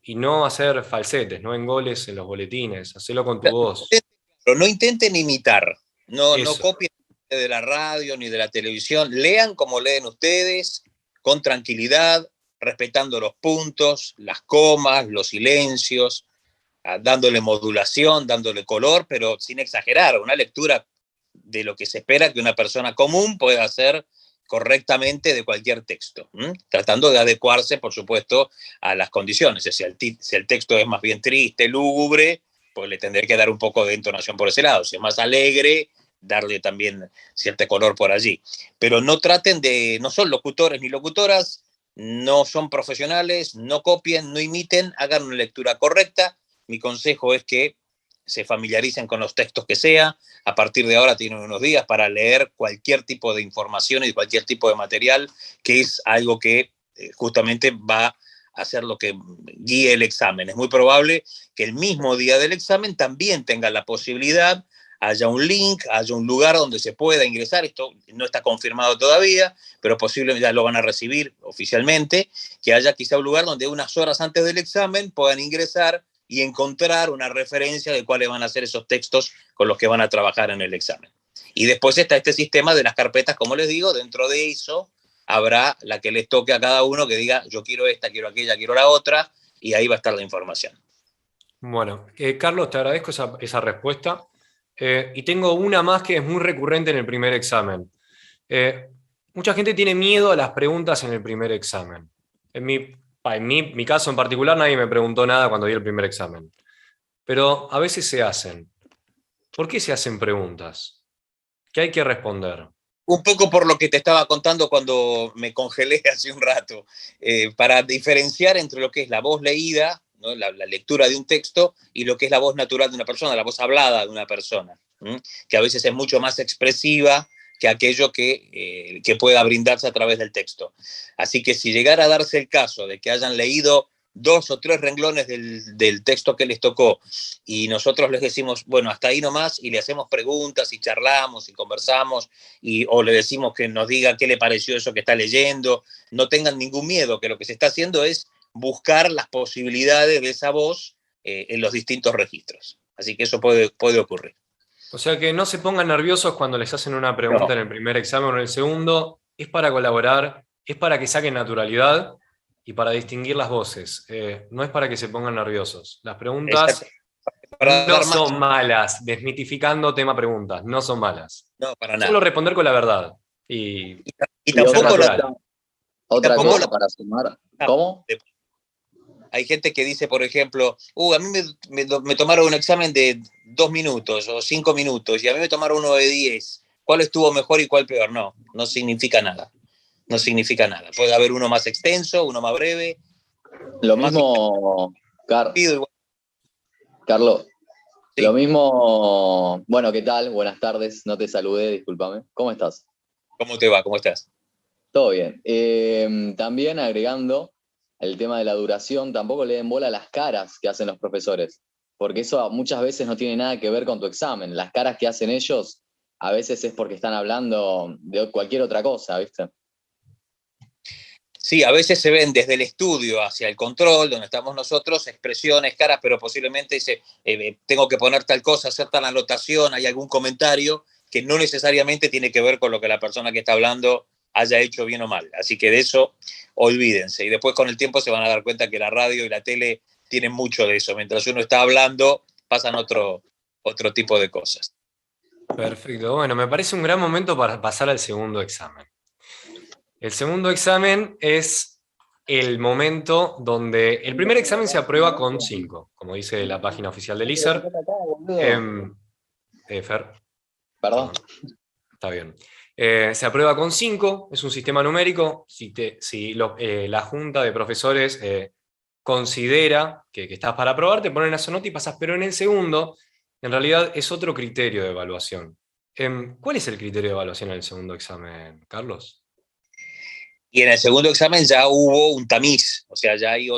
Y no hacer falsetes, no engoles en los boletines, hacelo con tu voz. Pero no intenten imitar, no copien de la radio ni de la televisión, lean como leen ustedes, con tranquilidad, respetando los puntos, las comas, los silencios, dándole modulación, dándole color, pero sin exagerar, una lectura de lo que se espera que una persona común pueda hacer correctamente de cualquier texto, tratando de adecuarse, por supuesto, a las condiciones. Si el texto es más bien triste, lúgubre, pues le tendré que dar un poco de entonación por ese lado. Si es más alegre, darle también cierto color por allí. Pero no traten no son locutores ni locutoras, no son profesionales, no copien, no imiten, hagan una lectura correcta. Mi consejo es que se familiaricen con los textos que sea. A partir de ahora tienen unos días para leer cualquier tipo de información y cualquier tipo de material, que es algo que justamente va a ser lo que guíe el examen. Es muy probable que el mismo día del examen también tenga la posibilidad, haya un link, haya un lugar donde se pueda ingresar. Esto no está confirmado todavía, pero posiblemente ya lo van a recibir oficialmente, que haya quizá un lugar donde unas horas antes del examen puedan ingresar y encontrar una referencia de cuáles van a ser esos textos con los que van a trabajar en el examen. Y después está este sistema de las carpetas, como les digo, dentro de eso habrá la que les toque a cada uno que diga, yo quiero esta, quiero aquella, quiero la otra, y ahí va a estar la información. Bueno, Carlos, te agradezco esa respuesta. Y tengo una más que es muy recurrente en el primer examen. Mucha gente tiene miedo a las preguntas en el primer examen. En mi caso en particular, nadie me preguntó nada cuando di el primer examen. Pero a veces se hacen. ¿Por qué se hacen preguntas? ¿Qué hay que responder? Un poco por lo que te estaba contando cuando me congelé hace un rato, para diferenciar entre lo que es la voz leída, ¿no? la lectura de un texto, y lo que es la voz natural de una persona, la voz hablada de una persona, que a veces es mucho más expresiva que aquello que pueda brindarse a través del texto. Así que si llegara a darse el caso de que hayan leído 2 o 3 renglones del texto que les tocó y nosotros les decimos, bueno, hasta ahí nomás, y le hacemos preguntas y charlamos y conversamos, o le decimos que nos diga qué le pareció eso que está leyendo, no tengan ningún miedo, que lo que se está haciendo es buscar las posibilidades de esa voz en los distintos registros. Así que eso puede ocurrir. O sea que no se pongan nerviosos cuando les hacen una pregunta en el primer examen o en el segundo. Es para colaborar, es para que saquen naturalidad y para distinguir las voces. No es para que se pongan nerviosos. Las preguntas no son malas. Desmitificando tema preguntas, no son malas. No, para nada. Solo responder con la verdad. Y tampoco otra cosa para sumar. ¿Cómo? Hay gente que dice, por ejemplo, a mí me tomaron un examen de 2 minutos o 5 minutos y a mí me tomaron uno de 10. ¿Cuál estuvo mejor y cuál peor? No significa nada. No significa nada. Puede haber uno más extenso, uno más breve. Lo mismo, Carlos. Sí. Lo mismo, bueno, ¿qué tal? Buenas tardes, no te saludé, discúlpame. ¿Cómo estás? ¿Cómo te va? ¿Cómo estás? Todo bien. También agregando el tema de la duración, tampoco le den bola a las caras que hacen los profesores, porque eso muchas veces no tiene nada que ver con tu examen. Las caras que hacen ellos a veces es porque están hablando de cualquier otra cosa, ¿viste? Sí, a veces se ven desde el estudio hacia el control, donde estamos nosotros, expresiones, caras, pero posiblemente dice, tengo que poner tal cosa, hacer tal anotación, hay algún comentario que no necesariamente tiene que ver con lo que la persona que está hablando haya hecho bien o mal. Así que de eso olvídense. Y después con el tiempo se van a dar cuenta que la radio y la tele tienen mucho de eso. Mientras uno está hablando, pasan otro tipo de cosas. Perfecto. Bueno, me parece un gran momento para pasar al segundo examen. El segundo examen es el momento donde el primer examen se aprueba con 5, como dice la página oficial del ISER. Fer. Perdón. Está bien. Se aprueba con 5, es un sistema numérico. Si la junta de profesores considera que estás para aprobar, te ponen esa nota y pasas. Pero en el segundo, en realidad es otro criterio de evaluación. ¿Cuál es el criterio de evaluación en el segundo examen, Carlos? Y en el segundo examen ya hubo un tamiz, o sea, ya hay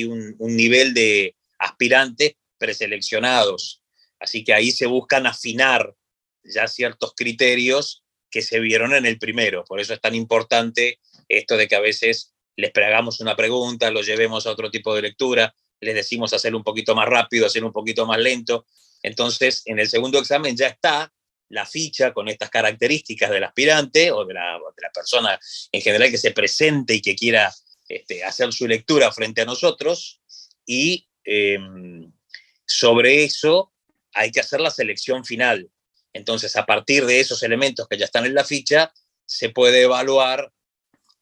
un nivel de aspirantes preseleccionados. Así que ahí se buscan afinar ya ciertos criterios que se vieron en el primero. Por eso es tan importante esto de que a veces les hagamos una pregunta, los llevemos a otro tipo de lectura, les decimos hacer un poquito más rápido, hacer un poquito más lento. Entonces, en el segundo examen ya está la ficha con estas características del aspirante o de la persona en general que se presente y que quiera hacer su lectura frente a nosotros, y sobre eso hay que hacer la selección final. Entonces, a partir de esos elementos que ya están en la ficha, se puede evaluar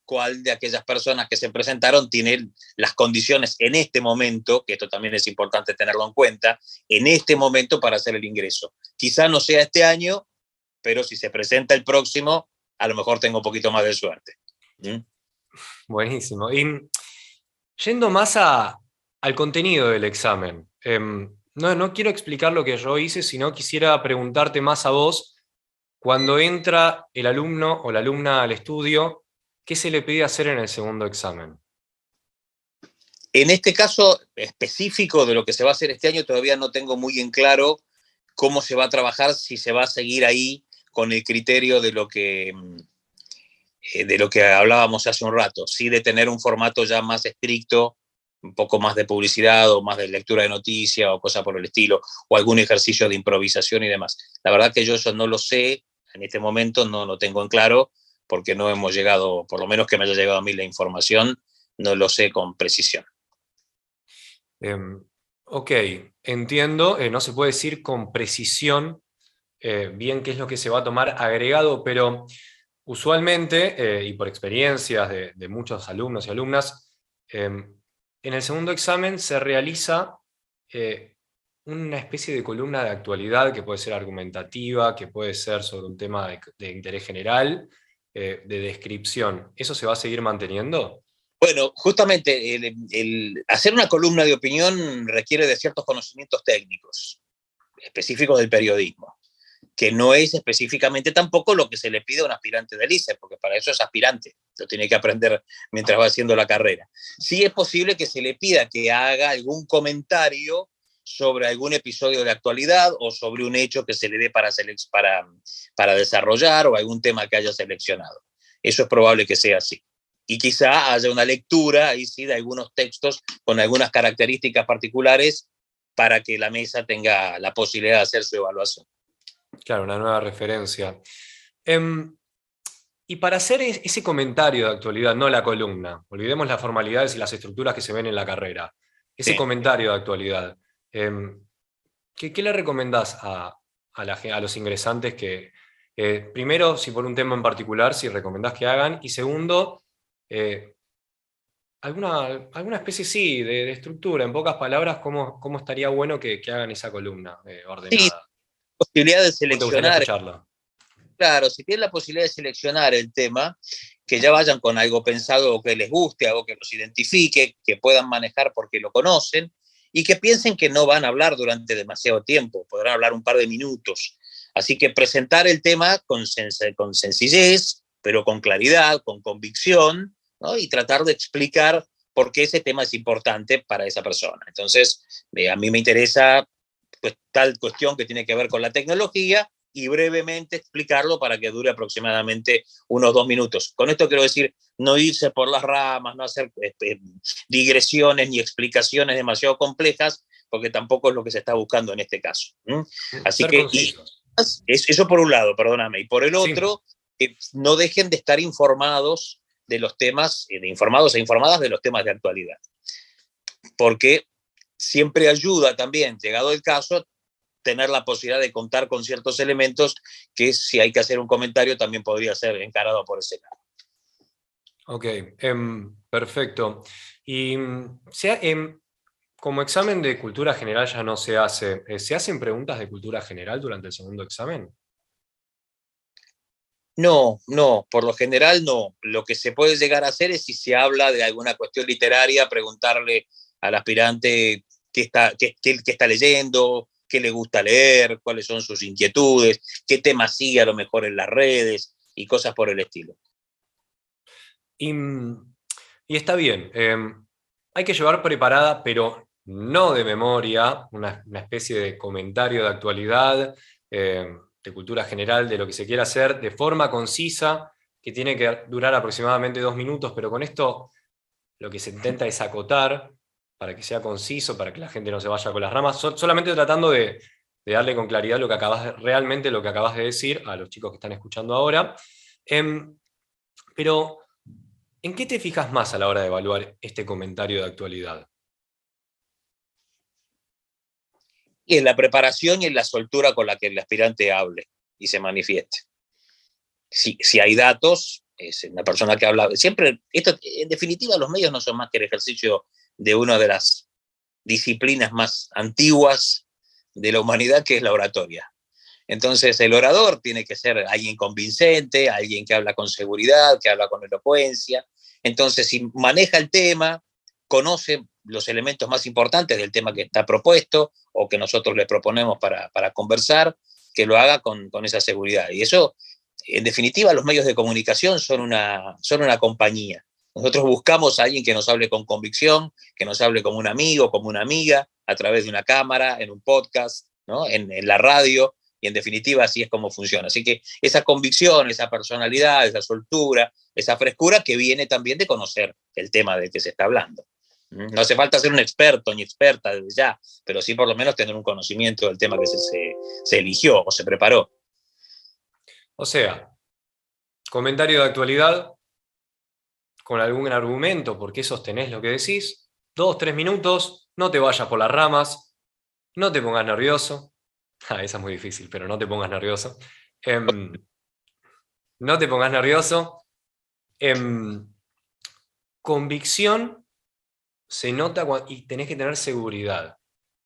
cuál de aquellas personas que se presentaron tiene las condiciones en este momento, que esto también es importante tenerlo en cuenta, en este momento para hacer el ingreso. Quizá no sea este año, pero si se presenta el próximo, a lo mejor tengo un poquito más de suerte. Buenísimo. Y yendo más al contenido del examen, no quiero explicar lo que yo hice, sino quisiera preguntarte más a vos, cuando entra el alumno o la alumna al estudio, ¿qué se le pide hacer en el segundo examen? En este caso específico de lo que se va a hacer este año, todavía no tengo muy en claro cómo se va a trabajar, si se va a seguir ahí con el criterio de lo que hablábamos hace un rato, sí, de tener un formato ya más estricto, un poco más de publicidad o más de lectura de noticias o cosas por el estilo, o algún ejercicio de improvisación y demás. La verdad que yo eso no lo sé, en este momento no lo tengo en claro, porque no hemos llegado, por lo menos que me haya llegado a mí la información, no lo sé con precisión. Ok, entiendo, no se puede decir con precisión bien qué es lo que se va a tomar agregado, pero usualmente, y por experiencias de muchos alumnos y alumnas, en el segundo examen se realiza una especie de columna de actualidad que puede ser argumentativa, que puede ser sobre un tema de interés general, de descripción. ¿Eso se va a seguir manteniendo? Bueno, justamente el hacer una columna de opinión requiere de ciertos conocimientos técnicos específicos del periodismo, que no es específicamente tampoco lo que se le pide a un aspirante del ISER, porque para eso es aspirante. lo tiene que aprender mientras va haciendo la carrera. Sí es posible que se le pida que haga algún comentario sobre algún episodio de actualidad o sobre un hecho que se le dé para desarrollar o algún tema que haya seleccionado. Eso es probable que sea así. Y quizá haya una lectura, ahí sí, de algunos textos con algunas características particulares para que la mesa tenga la posibilidad de hacer su evaluación. Claro, una nueva referencia. Y para hacer ese comentario de actualidad, no la columna, olvidemos las formalidades y las estructuras que se ven en la carrera, ese Sí. comentario de actualidad, ¿qué le recomendás a los ingresantes que, primero, si por un tema en particular, si recomendás que hagan, y segundo, alguna especie, sí, de estructura, en pocas palabras, cómo estaría bueno que hagan esa columna Sí, ordenada? posibilidad de ¿Cómo te gustaría seleccionar. escucharla? Claro, si tienen la posibilidad de seleccionar el tema, que ya vayan con algo pensado o que les guste, algo que los identifique, que puedan manejar porque lo conocen y que piensen que no van a hablar durante demasiado tiempo, podrán hablar un par de minutos. Así que presentar el tema con sencillez, pero con claridad, con convicción, ¿no? Y tratar de explicar por qué ese tema es importante para esa persona. Entonces, a mí me interesa pues, tal cuestión que tiene que ver con la tecnología y brevemente explicarlo para que dure aproximadamente unos 2 minutos. Con esto quiero decir, no irse por las ramas, no hacer digresiones ni explicaciones demasiado complejas, porque tampoco es lo que se está buscando en este caso. Así Ser que, concisos. eso por un lado, perdóname, y por el Sí. otro, no dejen de estar informados de los temas, informados e informadas de los temas de actualidad, porque siempre ayuda también, llegado el caso, tener la posibilidad de contar con ciertos elementos que si hay que hacer un comentario también podría ser encarado por ese lado. Ok, perfecto. Y como examen de cultura general ya no se hace, ¿se hacen preguntas de cultura general durante el segundo examen? No, por lo general no. Lo que se puede llegar a hacer es si se habla de alguna cuestión literaria, preguntarle al aspirante qué está leyendo, qué le gusta leer, cuáles son sus inquietudes, qué temas sigue a lo mejor en las redes y cosas por el estilo. Y está bien, hay que llevar preparada, pero no de memoria, una especie de comentario de actualidad, de cultura general, de lo que se quiera hacer, de forma concisa, que tiene que durar aproximadamente 2 minutos, pero con esto lo que se intenta es acotar para que sea conciso, para que la gente no se vaya con las ramas, solamente tratando de darle con claridad realmente lo que acabas de decir a los chicos que están escuchando ahora. Pero, ¿en qué te fijas más a la hora de evaluar este comentario de actualidad? Y en la preparación y en la soltura con la que el aspirante hable y se manifieste. Si hay datos, es una persona que habla. Siempre, en definitiva, los medios no son más que el ejercicio de una de las disciplinas más antiguas de la humanidad, que es la oratoria. Entonces, el orador tiene que ser alguien convincente, alguien que habla con seguridad, que habla con elocuencia. Entonces, si maneja el tema, conoce los elementos más importantes del tema que está propuesto o que nosotros le proponemos para conversar, que lo haga con esa seguridad. Y eso, en definitiva, los medios de comunicación son una compañía. Nosotros buscamos a alguien que nos hable con convicción, que nos hable como un amigo, como una amiga, a través de una cámara, en un podcast, ¿no? en la radio, y en definitiva así es como funciona. Así que esa convicción, esa personalidad, esa soltura, esa frescura que viene también de conocer el tema del que se está hablando. No hace falta ser un experto ni experta desde ya, pero sí por lo menos tener un conocimiento del tema que se eligió o se preparó. O sea, comentario de actualidad con algún argumento, por qué sostenés lo que decís, 2, 3 minutos, no te vayas por las ramas, no te pongas nervioso. Esa es muy difícil, pero no te pongas nervioso. No te pongas nervioso. Convicción se nota y tenés que tener seguridad.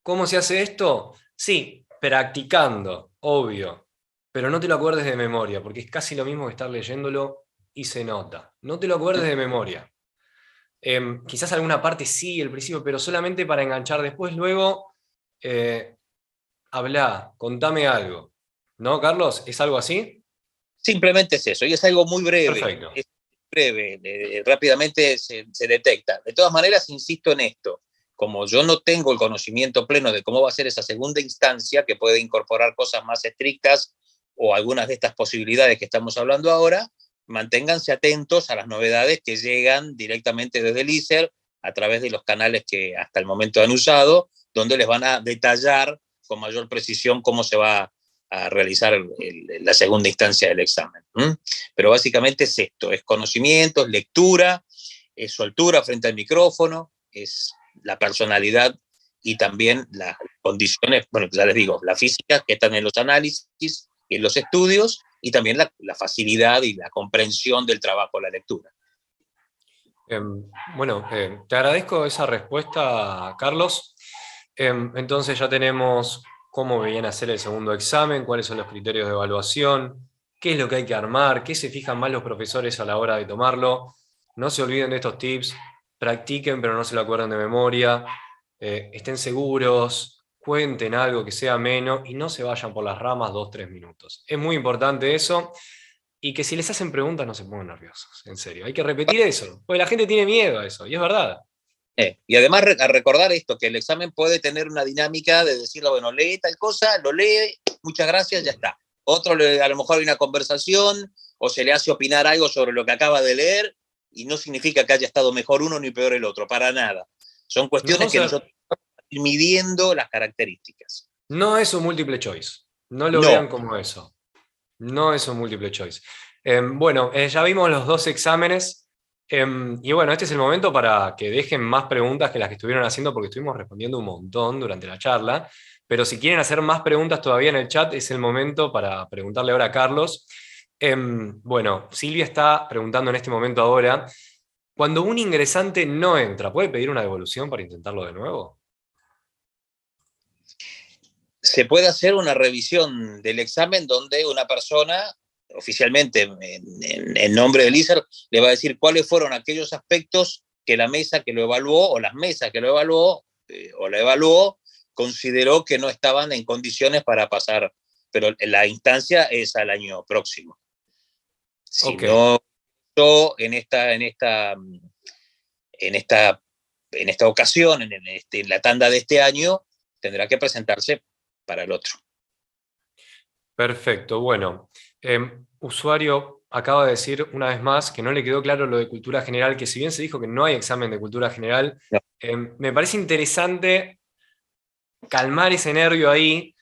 ¿Cómo se hace esto? Sí, practicando, obvio, pero no te lo acuerdes de memoria, porque es casi lo mismo que estar leyéndolo y se nota. No te lo acuerdes de memoria. Quizás alguna parte sí, el principio, pero solamente para enganchar después. Luego, hablá, contame algo. ¿No, Carlos? ¿Es algo así? Simplemente es eso, y es algo muy breve. Perfecto. Es breve, rápidamente se detecta. De todas maneras, insisto en esto, como yo no tengo el conocimiento pleno de cómo va a ser esa segunda instancia, que puede incorporar cosas más estrictas o algunas de estas posibilidades que estamos hablando ahora, manténganse atentos a las novedades que llegan directamente desde el ISER a través de los canales que hasta el momento han usado, donde les van a detallar con mayor precisión cómo se va a realizar la segunda instancia del examen. Pero básicamente es esto, es conocimiento, es lectura, es soltura frente al micrófono, es la personalidad y también las condiciones, bueno, ya les digo, las físicas que están en los análisis y en los estudios, y también la facilidad y la comprensión del trabajo de la lectura. Bueno, te agradezco esa respuesta, Carlos. Entonces ya tenemos cómo viene a ser el segundo examen, cuáles son los criterios de evaluación, qué es lo que hay que armar, qué se fijan más los profesores a la hora de tomarlo. No se olviden de estos tips, practiquen pero no se lo acuerden de memoria, estén seguros, cuenten algo que sea ameno y no se vayan por las ramas 2-3 minutos. Es muy importante eso. Y que si les hacen preguntas no se pongan nerviosos, en serio. Hay que repetir eso, porque la gente tiene miedo a eso, y es verdad. Y además a recordar esto, que el examen puede tener una dinámica de decirle, bueno, lee tal cosa, lo lee, muchas gracias, ya está. Otro a lo mejor hay una conversación, o se le hace opinar algo sobre lo que acaba de leer, y no significa que haya estado mejor uno ni peor el otro, para nada. Son cuestiones que nosotros estamos midiendo las características. No es un múltiple choice, no lo vean como eso. No es un múltiple choice. Bueno, ya vimos los dos exámenes, y bueno, este es el momento para que dejen más preguntas que las que estuvieron haciendo, porque estuvimos respondiendo un montón durante la charla, pero si quieren hacer más preguntas todavía en el chat, es el momento para preguntarle ahora a Carlos. Bueno, Silvia está preguntando en este momento ahora, cuando un ingresante no entra, ¿puede pedir una devolución para intentarlo de nuevo? Se puede hacer una revisión del examen donde una persona, oficialmente en nombre del ISER, le va a decir cuáles fueron aquellos aspectos que la mesa que lo evaluó o las mesas que lo evaluó o la evaluó consideró que no estaban en condiciones para pasar, pero la instancia es al año próximo. Si no, en esta ocasión, en la tanda de este año, tendrá que presentarse para el otro. Perfecto, bueno. Usuario acaba de decir una vez más que no le quedó claro lo de cultura general, que si bien se dijo que no hay examen de cultura general, no. Me parece interesante calmar ese nervio ahí.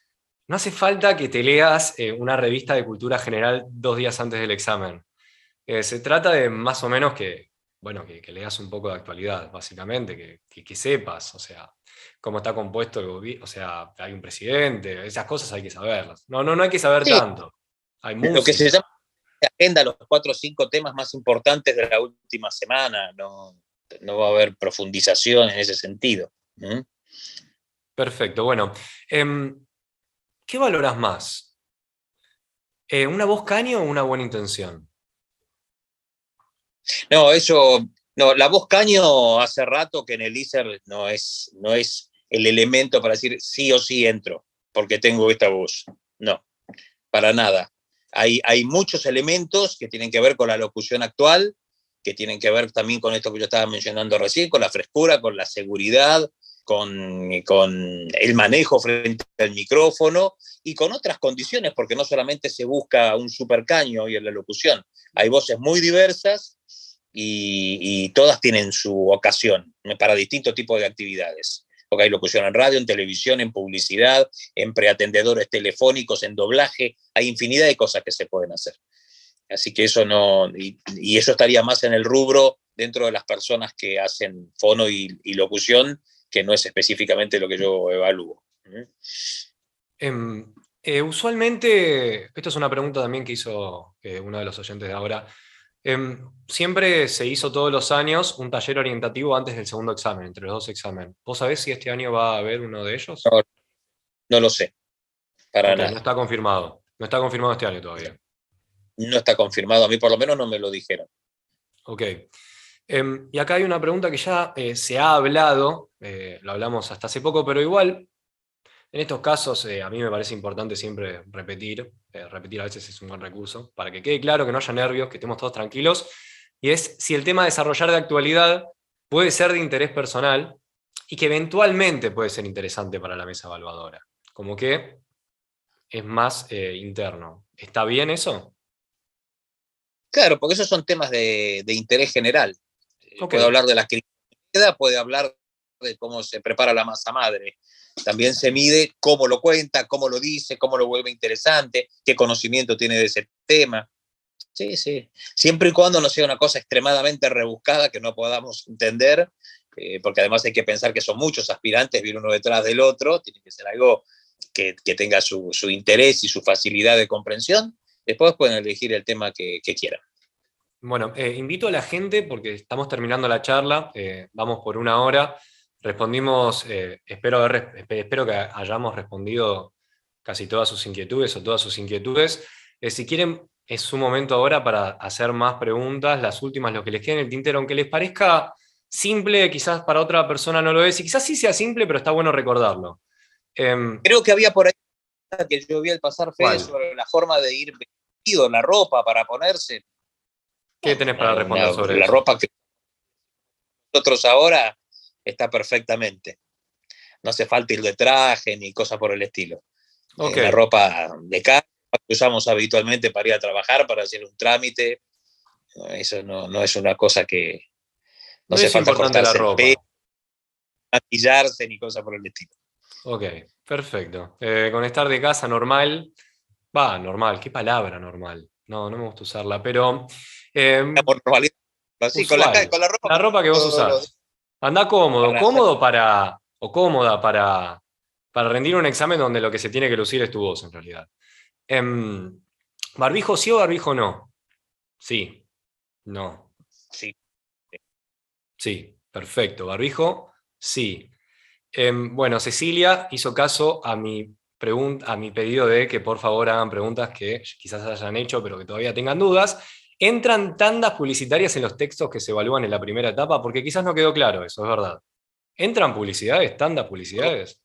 No hace falta que te leas una revista de cultura general 2 días antes del examen. Se trata de más o menos que leas un poco de actualidad, básicamente, que sepas, o sea, cómo está compuesto el gobierno, o sea, hay un presidente, esas cosas hay que saberlas. No hay que saber tanto. Hay música. Lo que se llama agenda, los 4 o 5 temas más importantes de la última semana, no va a haber profundización en ese sentido. Perfecto, bueno. ¿Qué valoras más? ¿Una voz caño o una buena intención? No, la voz caño hace rato que en el ISER no es el elemento para decir sí o sí entro, porque tengo esta voz. No, para nada. Hay muchos elementos que tienen que ver con la locución actual, que tienen que ver también con esto que yo estaba mencionando recién, con la frescura, con la seguridad, con el manejo frente al micrófono y con otras condiciones, porque no solamente se busca un supercaño y en la locución, hay voces muy diversas y todas tienen su ocasión para distintos tipos de actividades. Porque hay locución en radio, en televisión, en publicidad, en preatendedores telefónicos, en doblaje, hay infinidad de cosas que se pueden hacer. Así que eso no, y eso estaría más en el rubro dentro de las personas que hacen fono y locución, que no es específicamente lo que yo evalúo. Usualmente, esto es una pregunta también que hizo uno de los oyentes de ahora, siempre se hizo todos los años un taller orientativo antes del segundo examen, entre los 2 exámenes. ¿Vos sabés si este año va a haber uno de ellos? No lo sé, para nada. No está confirmado. No está confirmado este año todavía. No está confirmado, a mí por lo menos no me lo dijeron. Ok. Y acá hay una pregunta que ya se ha hablado, lo hablamos hasta hace poco, pero igual, en estos casos a mí me parece importante siempre repetir a veces es un buen recurso, para que quede claro, que no haya nervios, que estemos todos tranquilos. y es si el tema a desarrollar de actualidad puede ser de interés personal y que eventualmente puede ser interesante para la mesa evaluadora. Como que es más interno. ¿Está bien eso? Claro, porque esos son temas de interés general. Ok. Puedo hablar de la criptomoneda, puede hablar de cómo se prepara la masa madre. También se mide cómo lo cuenta, cómo lo dice, cómo lo vuelve interesante, qué conocimiento tiene de ese tema. Sí, sí. Siempre y cuando no sea una cosa extremadamente rebuscada que no podamos entender, porque además hay que pensar que son muchos aspirantes, viene uno detrás del otro, tiene que ser algo que tenga su interés y su facilidad de comprensión. Después pueden elegir el tema que quieran. Bueno, invito a la gente, porque estamos terminando la charla, vamos por 1 hora, respondimos, espero que hayamos respondido casi todas sus inquietudes o todas sus inquietudes. Si quieren, es su momento ahora para hacer más preguntas, las últimas, lo que les quede en el tintero, aunque les parezca simple, quizás para otra persona no lo es, y quizás sí sea simple, pero está bueno recordarlo. Creo que había por ahí que yo vi al pasar, Fede, ¿Cuál? sobre la forma de ir vestido, la ropa para ponerse. ¿Qué tenés para responder sobre La eso? ropa que nosotros ahora está perfectamente. No hace falta ir de traje ni cosa por el estilo. Ok. La ropa de casa que usamos habitualmente para ir a trabajar, para hacer un trámite. Eso no es una cosa que no No hace es falta importante la cortarse el pelo, ropa. maquillarse ni cosa por el estilo. Ok, perfecto. Con estar de casa normal, normal, ¿qué palabra normal? No me gusta usarla, pero Normalidad, así, usual. con la ropa La ropa que vos todos los días, usás. Andá cómodo, para hacer. cómodo o cómoda para rendir un examen donde lo que se tiene que lucir es tu voz, en realidad. ¿Barbijo sí o barbijo no? Sí, no, Sí. sí, perfecto. Barbijo, sí. Bueno, Cecilia hizo caso a mi pedido de que por favor hagan preguntas que quizás hayan hecho, pero que todavía tengan dudas. ¿Entran tandas publicitarias en los textos que se evalúan en la primera etapa? Porque quizás no quedó claro eso, es verdad. ¿Entran publicidades, tandas publicidades?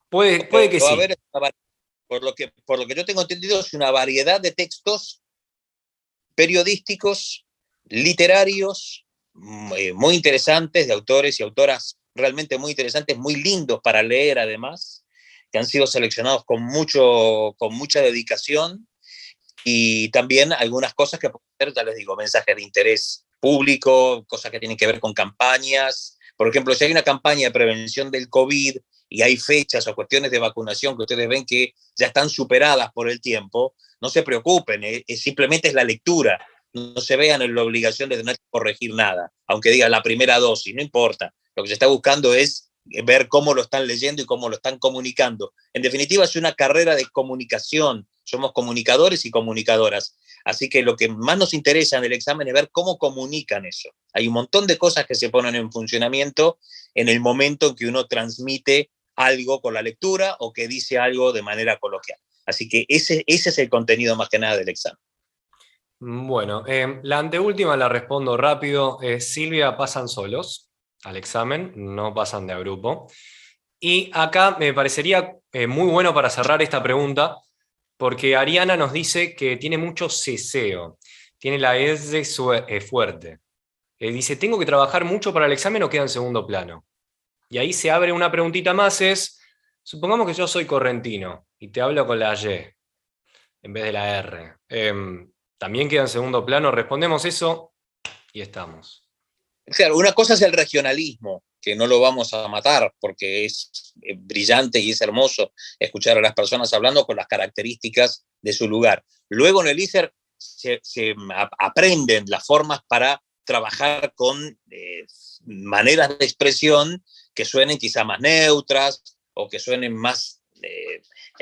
Puede que Va a sí. haber, por lo que yo tengo entendido, es una variedad de textos periodísticos, literarios, muy interesantes, de autores y autoras realmente muy interesantes, muy lindos para leer además, que han sido seleccionados con mucha dedicación, y también algunas cosas que pueden ser, ya les digo, mensajes de interés público, cosas que tienen que ver con campañas. Por ejemplo, si hay una campaña de prevención del COVID y hay fechas o cuestiones de vacunación que ustedes ven que ya están superadas por el tiempo, no se preocupen, simplemente es la lectura. No se vean en la obligación de tener que corregir nada, aunque digan la primera dosis, no importa. Lo que se está buscando es ver cómo lo están leyendo y cómo lo están comunicando. En definitiva, es una carrera de comunicación. Somos comunicadores y comunicadoras. Así que lo que más nos interesa en el examen es ver cómo comunican eso. Hay un montón de cosas que se ponen en funcionamiento en el momento en que uno transmite algo con la lectura o que dice algo de manera coloquial. Así que ese es el contenido más que nada del examen. Bueno, la anteúltima la respondo rápido. Silvia, pasan solos al examen, no pasan de a grupo. Y acá me parecería muy bueno para cerrar esta pregunta, porque Ariana nos dice que tiene mucho ceseo, tiene la S fuerte. Dice, ¿tengo que trabajar mucho para el examen o queda en segundo plano? Y ahí se abre una preguntita más, supongamos que yo soy correntino y te hablo con la Y en vez de la R. ¿También queda en segundo plano? Respondemos eso y estamos. Claro, una cosa es el regionalismo, que no lo vamos a matar porque es brillante y es hermoso escuchar a las personas hablando con las características de su lugar. Luego en el ISER se aprenden las formas para trabajar con maneras de expresión que suenen quizá más neutras o que suenen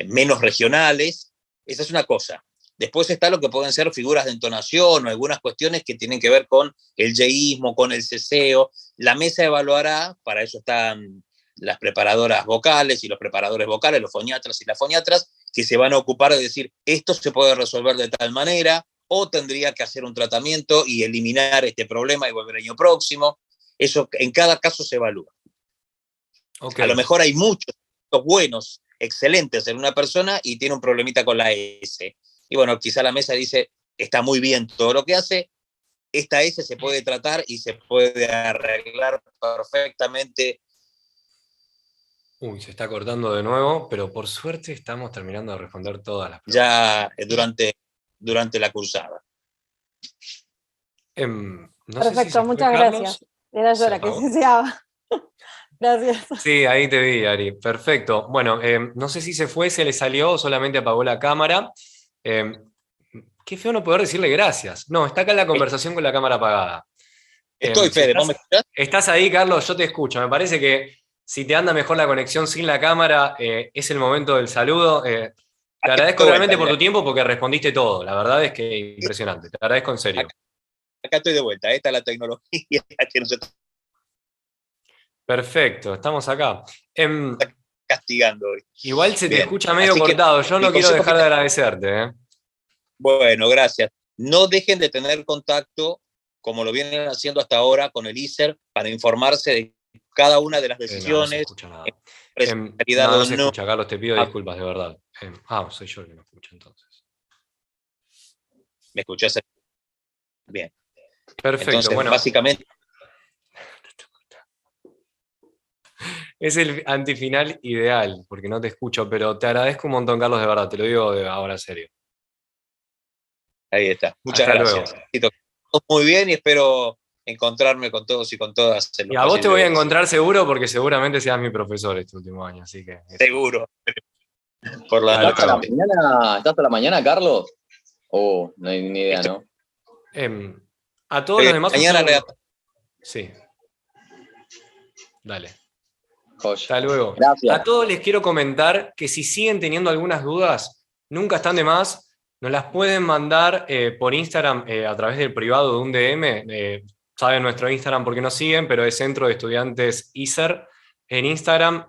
menos regionales. Esa es una cosa. Después está lo que pueden ser figuras de entonación o algunas cuestiones que tienen que ver con el yeísmo, con el ceseo. La mesa evaluará, para eso están las preparadoras vocales y los preparadores vocales, los foniatras y las foniatras, que se van a ocupar de decir, esto se puede resolver de tal manera, o tendría que hacer un tratamiento y eliminar este problema y volver al año próximo. Eso en cada caso se evalúa. Okay. A lo mejor hay muchos buenos, excelentes en una persona y tiene un problemita con la S. Y bueno, quizá la mesa dice, está muy bien todo lo que hace, esta S se puede tratar y se puede arreglar perfectamente. Uy, se está cortando de nuevo, pero por suerte estamos terminando de responder todas las preguntas. Ya durante la cursada. No sé Perfecto, si se fue muchas Carlos. gracias. Era yo ¿Se la que apagó? deseaba. Gracias. Sí, ahí te vi, Ari. Perfecto. Bueno, no sé si se fue, se le salió o solamente apagó la cámara. Qué feo no poder decirle gracias. No, está acá en la conversación con la cámara apagada. Estoy, Fede, ¿vos me escuchás? Estás ahí, Carlos, yo te escucho. Me parece que si te anda mejor la conexión sin la cámara, es el momento del saludo. Te agradezco realmente por tu tiempo porque respondiste todo. La verdad es que impresionante. Te agradezco en serio. Acá estoy de vuelta. Esta es la tecnología que nos está Perfecto, estamos acá. castigando hoy. Igual se te Bien. escucha medio Así que, cortado. Yo mi no quiero consejo dejar de agradecerte. Bueno, gracias. No dejen de tener contacto, como lo vienen haciendo hasta ahora, con el ISER para informarse de cada una de las decisiones. No se escucha nada. No se escucha, Carlos, te pido disculpas, de verdad. Soy yo el que no escucho entonces. ¿Me escuchás? Bien. Perfecto, entonces, bueno. Básicamente. Es el antifinal ideal, porque no te escucho, pero te agradezco un montón, Carlos, de verdad, te lo digo ahora en serio. Ahí está. Muchas Hasta gracias. Luego. Muy bien y espero encontrarme con todos y con todas. Y a vos te voy a encontrar seguro porque seguramente seas mi profesor este último año, así que... Seguro. Por la ¿Estás a la mañana, Carlos? No hay ni idea, ¿no? A todos los demás... Mañana Sí. Dale. Joya. Hasta luego. Gracias. A todos les quiero comentar que si siguen teniendo algunas dudas, nunca están de más, nos las pueden mandar por Instagram a través del privado de un DM. Saben nuestro Instagram porque nos siguen, pero es Centro de Estudiantes ISER. En Instagram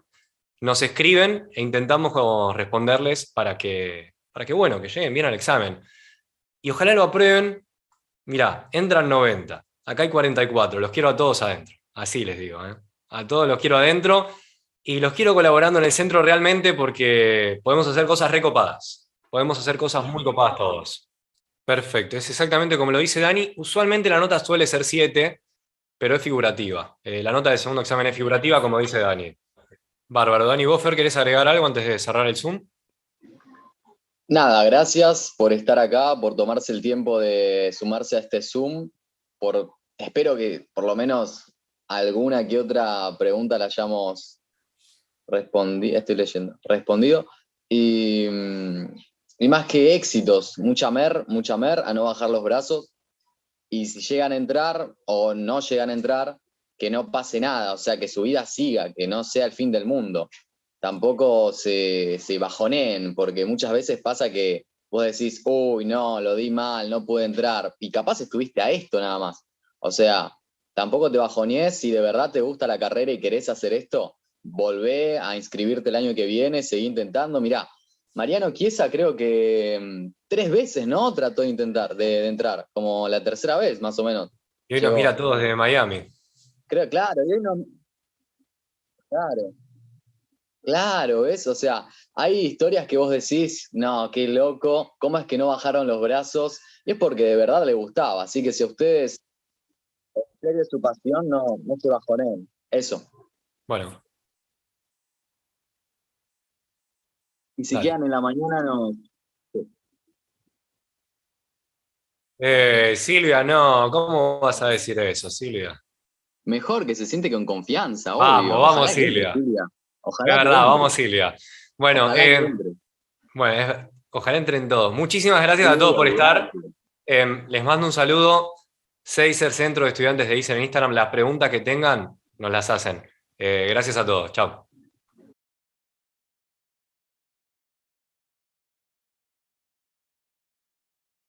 nos escriben e intentamos responderles para que lleguen bien al examen. Y ojalá lo aprueben. Mirá, entran 90. Acá hay 44. Los quiero a todos adentro. Así les digo. A todos los quiero adentro. Y los quiero colaborando en el centro realmente porque podemos hacer cosas recopadas. Podemos hacer cosas muy copadas todos. Perfecto, es exactamente como lo dice Dani. Usualmente la nota suele ser 7, pero es figurativa. La nota del segundo examen es figurativa, como dice Dani. Bárbaro. Dani, ¿vos, Fer, querés agregar algo antes de cerrar el Zoom? Nada, gracias por estar acá, por tomarse el tiempo de sumarse a este Zoom. Espero que por lo menos alguna que otra pregunta la hayamos respondido. Y más que éxitos, mucha mer, a no bajar los brazos. Y si llegan a entrar o no llegan a entrar, que no pase nada, o sea, que su vida siga, que no sea el fin del mundo. Tampoco se bajoneen, porque muchas veces pasa que vos decís, uy, no, lo di mal, no pude entrar, y capaz estuviste a esto nada más. O sea, tampoco te bajonees. Si de verdad te gusta la carrera y querés hacer esto, volvé a inscribirte el año que viene, seguí intentando. Mirá, Mariano Chiesa creo que 3 veces, ¿no? Trató de intentar, de entrar, como la tercera vez, más o menos. Y hoy nos mira a todos desde Miami. Creo, claro, y hoy no... Claro, ¿ves? O sea, hay historias que vos decís, no, qué loco, ¿cómo es que no bajaron los brazos? Y es porque de verdad le gustaba, así que si a ustedes en serio su pasión, no se bajoneen. Eso. Bueno. Y si Dale. quedan en la mañana, no... Silvia, no, ¿cómo vas a decir eso, Silvia? Mejor que se siente con confianza, Vamos, obvio. vamos, Ojalá que Silvia. entre, Silvia. Ojalá Es que verdad, entre. vamos, Silvia. Bueno, Ojalá que entre. ojalá entren todos. Muchísimas gracias a todos por estar. Les mando un saludo. Seiser, Centro de Estudiantes de ISER en Instagram. Las preguntas que tengan nos las hacen. Gracias a todos. Chao.